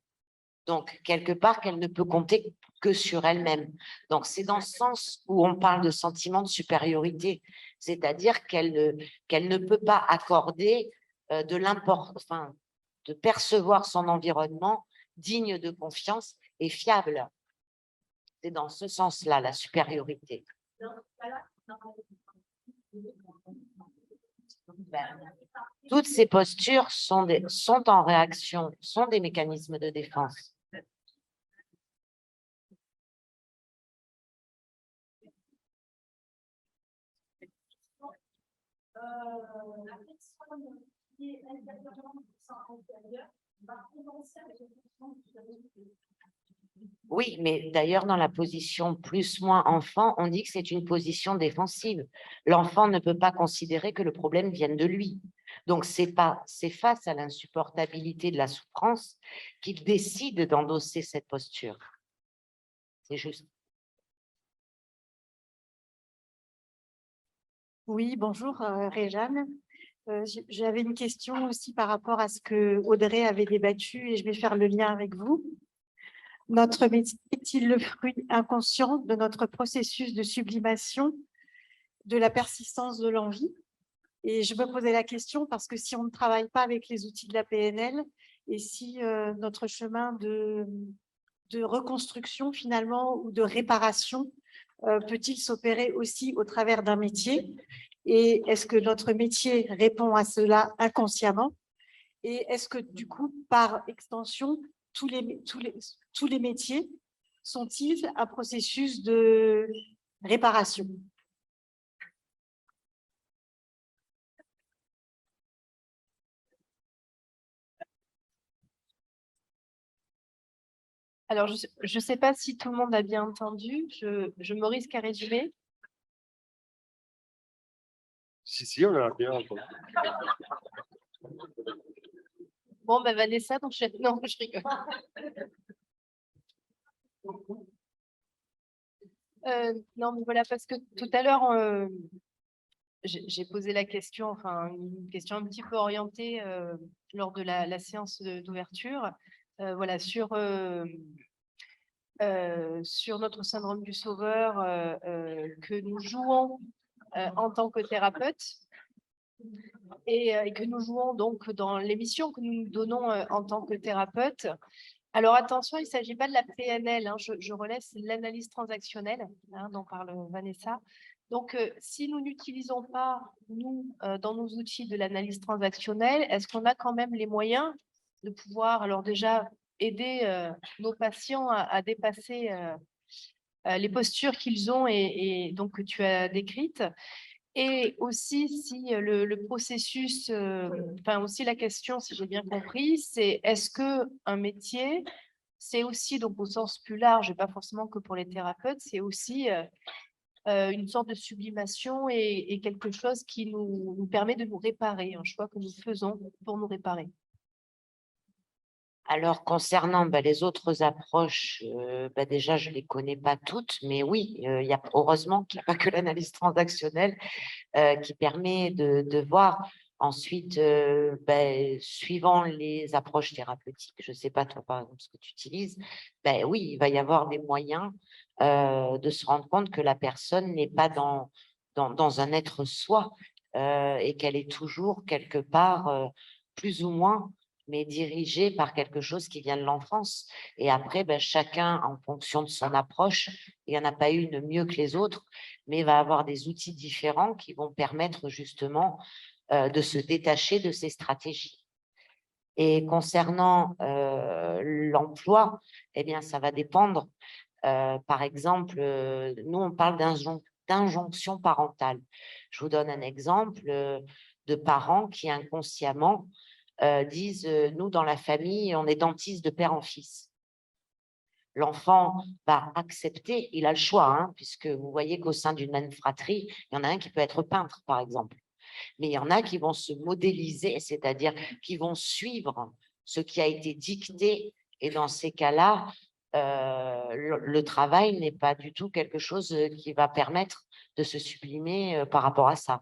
S2: Donc, quelque part, qu'elle ne peut compter que sur elle-même. Donc, c'est dans ce sens où on parle de sentiment de supériorité, c'est-à-dire qu'elle ne peut pas accorder de percevoir son environnement digne de confiance et fiable. C'est dans ce sens-là, la supériorité. Toutes ces postures sont en réaction, sont des mécanismes de défense.
S6: La personne qui est intérieurement intérieure va commencer avec une question de.
S2: Oui, mais d'ailleurs, dans la position plus-moins enfant, on dit que c'est une position défensive. L'enfant ne peut pas considérer que le problème vienne de lui. Donc, c'est face à l'insupportabilité de la souffrance qu'il décide d'endosser cette posture. C'est juste.
S16: Oui, bonjour Réjeanne. J'avais une question aussi par rapport à ce que Audrey avait débattu et je vais faire le lien avec vous. Notre métier est-il le fruit inconscient de notre processus de sublimation de la persistance de l'envie? Et je me posais la question parce que si on ne travaille pas avec les outils de la PNL et si notre chemin de reconstruction finalement ou de réparation peut-il s'opérer aussi au travers d'un métier? Et est-ce que notre métier répond à cela inconsciemment? Et est-ce que du coup, par extension, tous les métiers sont-ils un processus de réparation? Alors, je ne sais pas si tout le monde a bien entendu. Je me risque à résumer.
S1: Si, on a bien entendu.
S6: Bon, ben Vanessa, donc non, je rigole. Non, mais voilà, parce que tout à l'heure, j'ai posé la question, enfin, une question un petit peu orientée lors de la séance d'ouverture, voilà, sur sur notre syndrome du sauveur que nous jouons en tant que thérapeute et que nous jouons donc dans l'émission que nous nous donnons en tant que thérapeute. Alors attention, il ne s'agit pas de la PNL, hein, je relaisse l'analyse transactionnelle, hein, dont parle Vanessa. Donc, si nous n'utilisons pas, nous, dans nos outils de l'analyse transactionnelle, est-ce qu'on a quand même les moyens de pouvoir, alors déjà, aider nos patients à dépasser les postures qu'ils ont et donc que tu as décrites? Et aussi, si le processus, enfin aussi la question, si j'ai bien compris, c'est est-ce qu'un métier, c'est aussi, donc au sens plus large, et pas forcément que pour les thérapeutes, c'est aussi une sorte de sublimation et quelque chose qui nous permet de nous réparer, un choix que nous faisons pour nous réparer.
S2: Alors, concernant les autres approches, déjà, je ne les connais pas toutes, mais oui, heureusement qu'il n'y a pas que l'analyse transactionnelle qui permet de voir ensuite, suivant les approches thérapeutiques, je ne sais pas toi, par exemple, ce que tu utilises, oui, il va y avoir des moyens de se rendre compte que la personne n'est pas dans un être soi et qu'elle est toujours quelque part, plus ou moins, mais dirigée par quelque chose qui vient de l'enfance. Et après, chacun, en fonction de son approche, il n'y en a pas une mieux que les autres, mais va avoir des outils différents qui vont permettre justement de se détacher de ces stratégies. Et concernant l'emploi, eh bien, ça va dépendre. Par exemple, nous, on parle d'injonction parentale. Je vous donne un exemple de parents qui inconsciemment disent nous, dans la famille, on est dentiste de père en fils. L'enfant va accepter, il a le choix, hein, puisque vous voyez qu'au sein d'une même fratrie, il y en a un qui peut être peintre, par exemple. Mais il y en a qui vont se modéliser, c'est-à-dire qui vont suivre ce qui a été dicté. Et dans ces cas-là, le travail n'est pas du tout quelque chose qui va permettre de se sublimer par rapport à ça.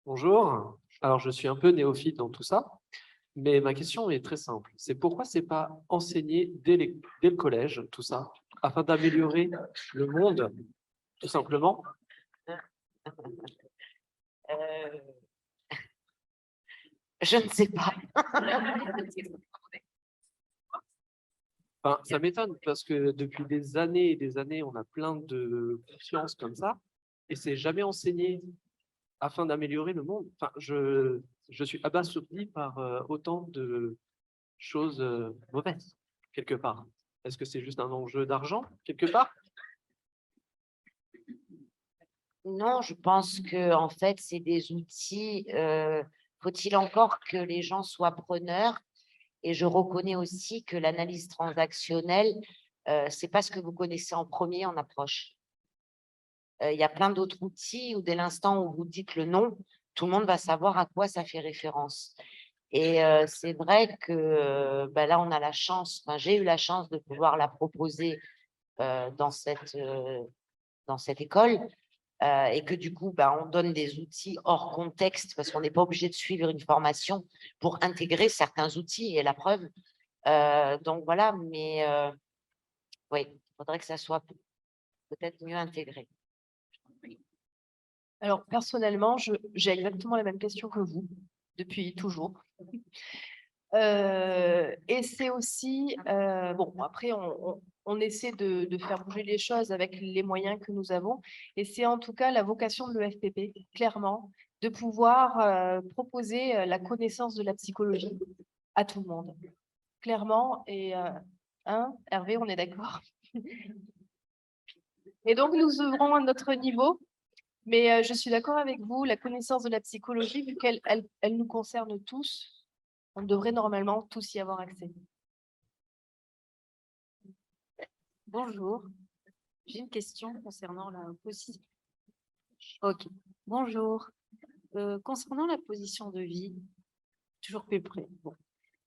S17: Bonjour, alors je suis un peu néophyte dans tout ça, mais ma question est très simple. C'est pourquoi ce n'est pas enseigné dès le collège, tout ça, afin d'améliorer le monde, tout simplement?
S2: Je ne sais pas.
S17: Enfin, ça m'étonne parce que depuis des années et des années, on a plein de consciences comme ça, et c'est jamais enseigné afin d'améliorer le monde. Enfin, je suis abasourdi par autant de choses mauvaises, quelque part. Est-ce que c'est juste un enjeu d'argent, quelque part?
S2: Non, je pense que en fait, c'est des outils. Faut-il encore que les gens soient preneurs? Et je reconnais aussi que l'analyse transactionnelle, c'est pas ce que vous connaissez en premier en approche. Il y a plein d'autres outils où dès l'instant où vous dites le nom, tout le monde va savoir à quoi ça fait référence. Et c'est vrai que là, on a la chance, j'ai eu la chance de pouvoir la proposer dans cette école. Et que du coup, on donne des outils hors contexte parce qu'on n'est pas obligé de suivre une formation pour intégrer certains outils, et la preuve. Donc voilà, mais oui, il faudrait que ça soit peut-être mieux intégré.
S6: Alors, personnellement, j'ai exactement la même question que vous, depuis toujours. Et c'est aussi, bon, après, on essaie de faire bouger les choses avec les moyens que nous avons. Et c'est en tout cas la vocation de l'EFPP, clairement, de pouvoir proposer la connaissance de la psychologie à tout le monde. Clairement, et Hervé, on est d'accord. Et donc, nous œuvrons à notre niveau. Mais je suis d'accord avec vous, la connaissance de la psychologie, vu qu'elle nous concerne tous, on devrait normalement tous y avoir accès.
S18: Bonjour, j'ai une question concernant la position. Ok, bonjour. Concernant la position de vie, toujours plus près, bon,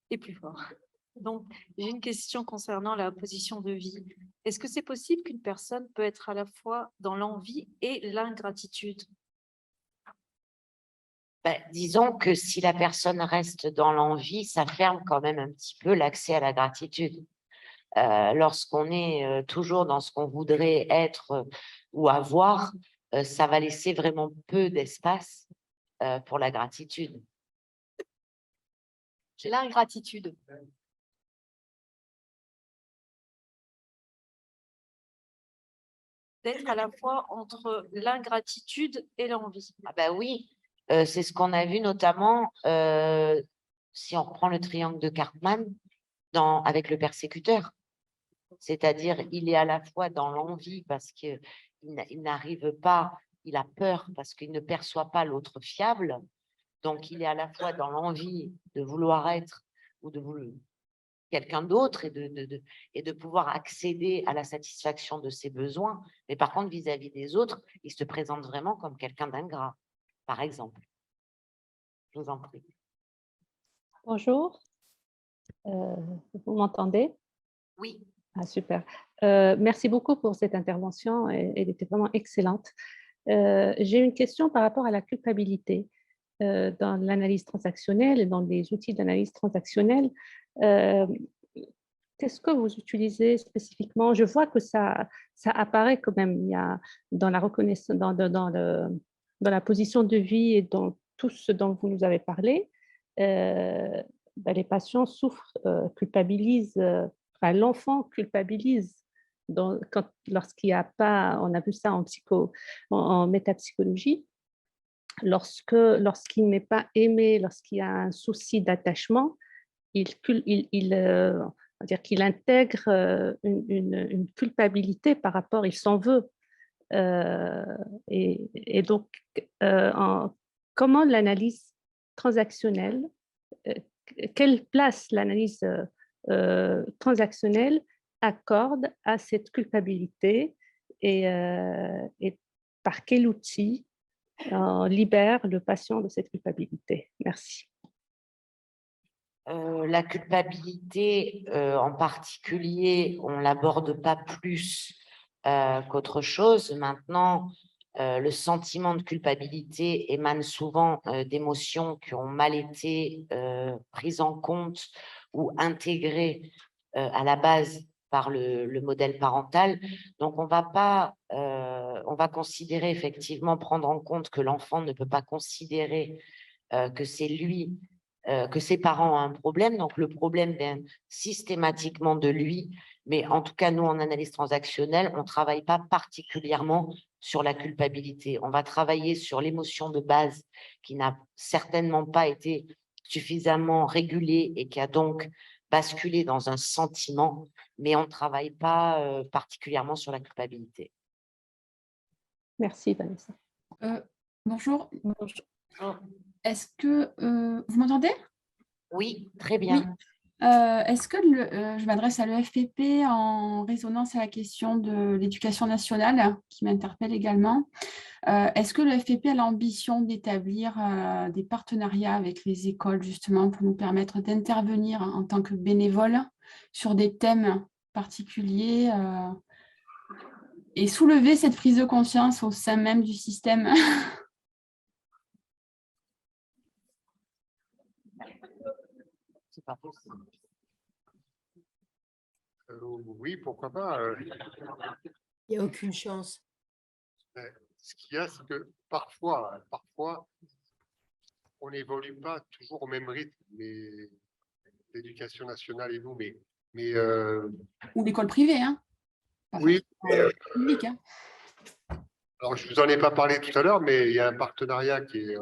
S18: et plus fort. Donc, j'ai une question concernant la position de vie. Est-ce que c'est possible qu'une personne peut être à la fois dans l'envie et l'ingratitude?
S2: Disons que si la personne reste dans l'envie, ça ferme quand même un petit peu l'accès à la gratitude. Lorsqu'on est toujours dans ce qu'on voudrait être ou avoir, ça va laisser vraiment peu d'espace pour la gratitude.
S6: L'ingratitude.
S18: D'être à la fois entre l'ingratitude et l'envie.
S2: Ah bah oui, c'est ce qu'on a vu notamment si on reprend le triangle de Karpman avec le persécuteur. C'est-à-dire, il est à la fois dans l'envie parce qu'il n'arrive pas, il a peur parce qu'il ne perçoit pas l'autre fiable. Donc, il est à la fois dans l'envie de vouloir être ou de vouloir quelqu'un d'autre et de pouvoir accéder à la satisfaction de ses besoins. Mais par contre, vis-à-vis des autres, il se présente vraiment comme quelqu'un d'ingrat, par exemple. Je vous en prie.
S19: Bonjour. Vous m'entendez?
S2: Oui.
S19: Ah, super. Merci beaucoup pour cette intervention. Elle était vraiment excellente. J'ai une question par rapport à la culpabilité. Dans l'analyse transactionnelle et dans les outils d'analyse transactionnelle, qu'est-ce que vous utilisez spécifiquement? Je vois que ça apparaît quand même. Il y a dans la reconnaissance, dans la position de vie et dans tout ce dont vous nous avez parlé, les patients souffrent, culpabilisent, l'enfant culpabilise lorsqu'il n'y a pas, on a vu ça en métapsychologie, lorsqu'il n'est pas aimé, lorsqu'il y a un souci d'attachement, on va dire qu'il intègre une culpabilité par rapport, il s'en veut. Et donc, comment l'analyse transactionnelle, quelle place l'analyse transactionnelle accorde à cette culpabilité et par quel outil libère le patient de cette culpabilité? Merci.
S2: La culpabilité, en particulier, on ne l'aborde pas plus qu'autre chose. Maintenant, le sentiment de culpabilité émane souvent d'émotions qui ont mal été prises en compte ou intégrées à la base par le modèle parental. Donc, on va considérer effectivement, prendre en compte que l'enfant ne peut pas considérer que c'est lui, que ses parents ont un problème. Donc, le problème vient systématiquement de lui. Mais en tout cas, nous, en analyse transactionnelle, on ne travaille pas particulièrement sur la culpabilité. On va travailler sur l'émotion de base qui n'a certainement pas été suffisamment régulée et qui a donc basculé dans un sentiment, mais on ne travaille pas particulièrement sur la culpabilité.
S19: Merci, Vanessa.
S13: Bonjour. Est-ce que vous m'entendez?
S2: Oui, très bien.
S13: Oui. Est-ce que je m'adresse à l'EFPP en résonance à la question de l'éducation nationale qui m'interpelle également. Est-ce que l'EFPP a l'ambition d'établir des partenariats avec les écoles justement pour nous permettre d'intervenir en tant que bénévole sur des thèmes particuliers et soulever cette prise de conscience au sein même du système?
S2: C'est pas possible.
S1: Oui, pourquoi pas.
S20: Il n'y a aucune chance.
S1: Ce qu'il y a, c'est que parfois, on n'évolue pas toujours au même rythme, l'éducation nationale et nous, mais
S13: Ou l'école privée, hein?
S1: Oui.
S13: Publique, hein?
S1: Alors, je ne vous en ai pas parlé tout à l'heure, mais il y a un partenariat qui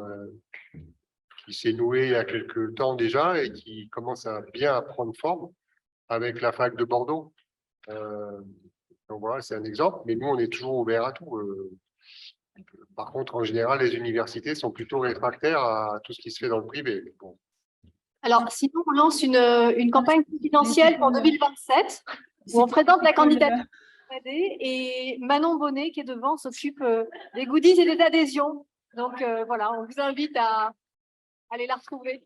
S1: s'est noué il y a quelques temps déjà et qui commence à bien prendre forme avec la fac de Bordeaux. Donc voilà, c'est un exemple, mais nous, on est toujours ouverts à tout. Par contre, en général, les universités sont plutôt réfractaires à tout ce qui se fait dans le privé. Bon.
S6: Alors, sinon, on lance une campagne confidentielle pour 2027 où on présente la candidature et Manon Bonnet, qui est devant, s'occupe des goodies et des adhésions. Donc, voilà, on vous invite à aller la retrouver.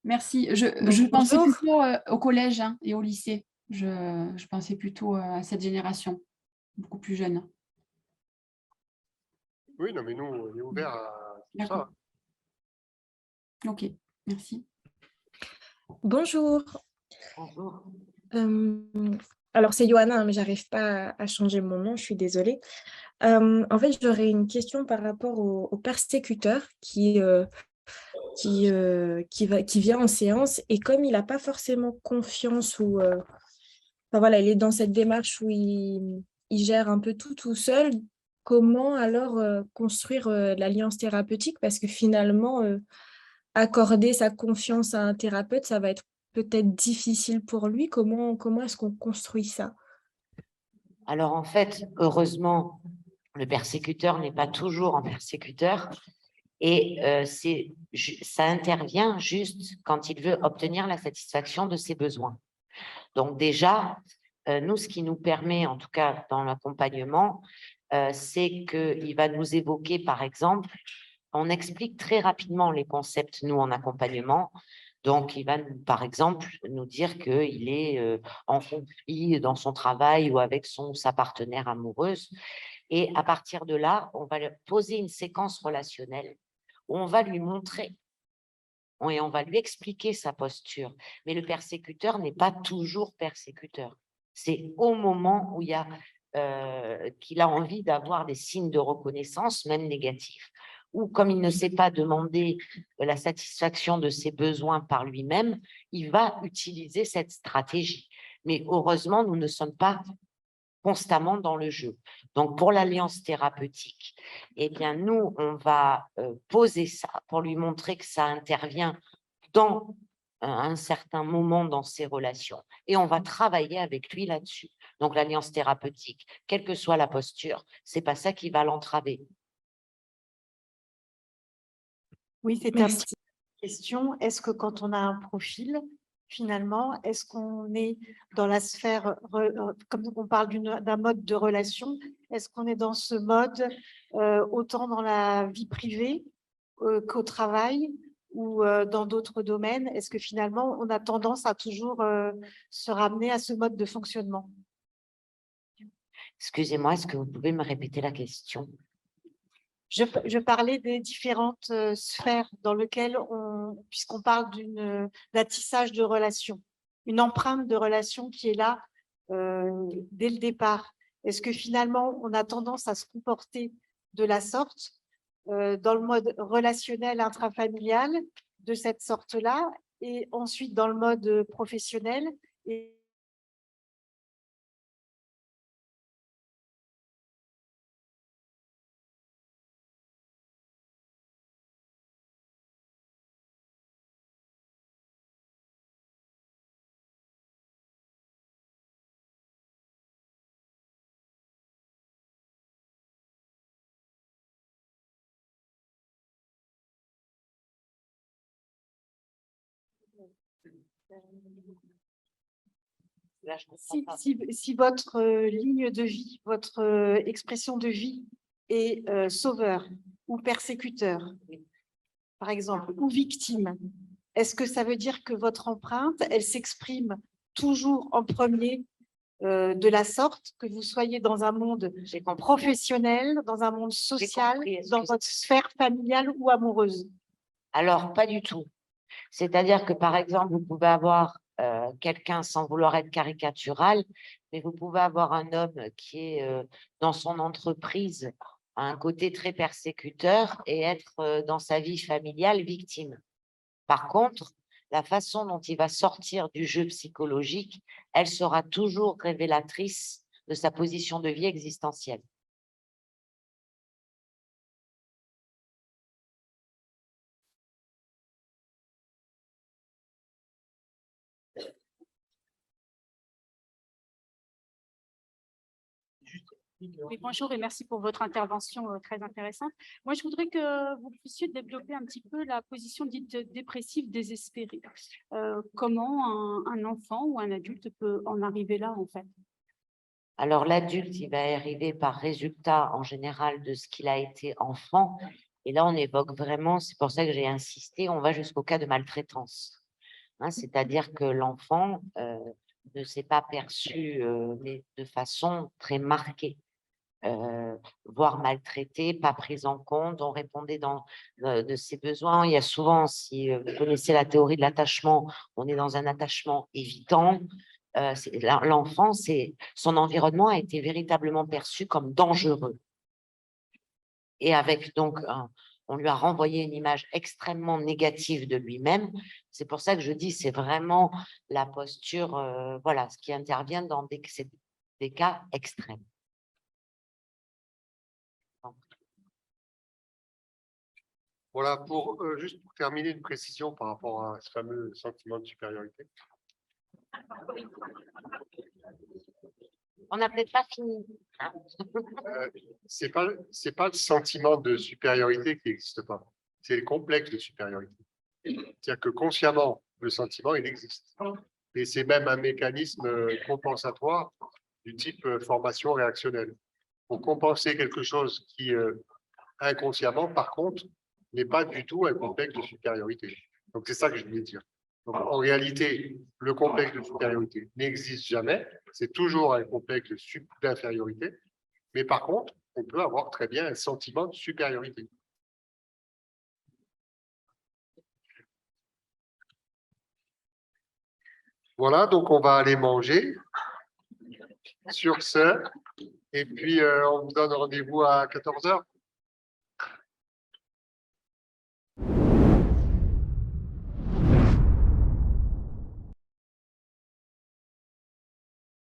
S13: Merci. Je pensais plutôt au collège et au lycée. Je pensais plutôt à cette génération, beaucoup plus jeune.
S1: Oui, non, mais nous, on est ouvert à tout ça.
S13: D'accord. Ok, merci.
S21: Bonjour.
S2: Bonjour.
S21: Alors, c'est Johanna, hein, mais j'arrive pas à changer mon nom, je suis désolée. En fait, j'aurais une question par rapport au persécuteur qui vient en séance et comme il n'a pas forcément confiance ou enfin, voilà, il est dans cette démarche où il gère un peu tout seul, comment alors construire l'alliance thérapeutique? Parce que finalement, accorder sa confiance à un thérapeute, ça va être peut-être difficile pour lui. Comment est-ce qu'on construit ça?
S2: Alors en fait, heureusement, le persécuteur n'est pas toujours un persécuteur et ça intervient juste quand il veut obtenir la satisfaction de ses besoins. Donc déjà, nous, ce qui nous permet, en tout cas dans l'accompagnement, c'est qu'il va nous évoquer, par exemple, on explique très rapidement les concepts, nous, en accompagnement. Donc, il va, par exemple, nous dire qu'il est en conflit dans son travail ou avec sa partenaire amoureuse. Et à partir de là, on va lui poser une séquence relationnelle où on va lui montrer et on va lui expliquer sa posture. Mais le persécuteur n'est pas toujours persécuteur. C'est au moment où qu'il a envie d'avoir des signes de reconnaissance, même négatifs, ou comme il ne sait pas demander la satisfaction de ses besoins par lui-même, il va utiliser cette stratégie. Mais heureusement, nous ne sommes pas constamment dans le jeu. Donc, pour l'alliance thérapeutique, eh bien, nous, on va poser ça pour lui montrer que ça intervient dans un certain moment dans ses relations. Et on va travailler avec lui là-dessus. Donc, l'alliance thérapeutique, quelle que soit la posture, c'est pas ça qui va l'entraver.
S16: Oui, c'était une petite question. Est-ce que quand on a un profil, finalement, est-ce qu'on est dans la sphère, comme on parle d'un mode de relation, est-ce qu'on est dans ce mode autant dans la vie privée qu'au travail ou dans d'autres domaines? Est-ce que finalement, on a tendance à toujours se ramener à ce mode de fonctionnement?
S2: Excusez-moi, est-ce que vous pouvez me répéter la question?
S16: Je parlais des différentes sphères dans lesquelles puisqu'on parle d'un tissage de relations, une empreinte de relation qui est là dès le départ. Est-ce que finalement, on a tendance à se comporter de la sorte dans le mode relationnel intrafamilial de cette sorte-là et ensuite dans le mode professionnel Si votre ligne de vie, votre expression de vie est sauveur ou persécuteur, par exemple, ou victime, est-ce que ça veut dire que votre empreinte, elle s'exprime toujours en premier de la sorte, que vous soyez dans un monde professionnel, dans un monde social, dans votre sphère familiale ou amoureuse?
S2: Alors, pas du tout. C'est-à-dire que, par exemple, vous pouvez avoir quelqu'un, sans vouloir être caricatural, mais vous pouvez avoir un homme qui est dans son entreprise à un côté très persécuteur et être dans sa vie familiale victime. Par contre, la façon dont il va sortir du jeu psychologique, elle sera toujours révélatrice de sa position de vie existentielle.
S18: Oui, bonjour et merci pour votre intervention très intéressante. Moi, je voudrais que vous puissiez développer un petit peu la position dite dépressive désespérée. Comment un enfant ou un adulte peut en arriver là, en fait?
S2: Alors, l'adulte, il va arriver par résultat, en général, de ce qu'il a été enfant. Et là, on évoque vraiment, c'est pour ça que j'ai insisté, on va jusqu'au cas de maltraitance. Hein, c'est-à-dire que l'enfant ne s'est pas perçu mais de façon très marquée. voire maltraité, pas pris en compte, on répondait de ses besoins. Il y a souvent, si vous connaissez la théorie de l'attachement, on est dans un attachement évitant. L'enfant, son environnement a été véritablement perçu comme dangereux. Et avec donc, on lui a renvoyé une image extrêmement négative de lui-même. C'est pour ça que je dis, c'est vraiment la posture, voilà, ce qui intervient dans des cas extrêmes.
S1: Voilà, juste pour terminer, une précision par rapport à ce fameux sentiment de supériorité.
S2: On n'a peut-être pas fini.
S1: C'est pas le sentiment de supériorité qui n'existe pas, c'est le complexe de supériorité. C'est-à-dire que consciemment, le sentiment, il existe. Et c'est même un mécanisme compensatoire du type formation réactionnelle. Pour compenser quelque chose qui, inconsciemment, par contre, n'est pas du tout un complexe de supériorité. Donc, c'est ça que je voulais dire. Donc, en réalité, le complexe de supériorité n'existe jamais. C'est toujours un complexe d'infériorité. Mais par contre, on peut avoir très bien un sentiment de supériorité. Voilà, donc on va aller manger sur ce. Et puis, on vous donne rendez-vous à 14 h.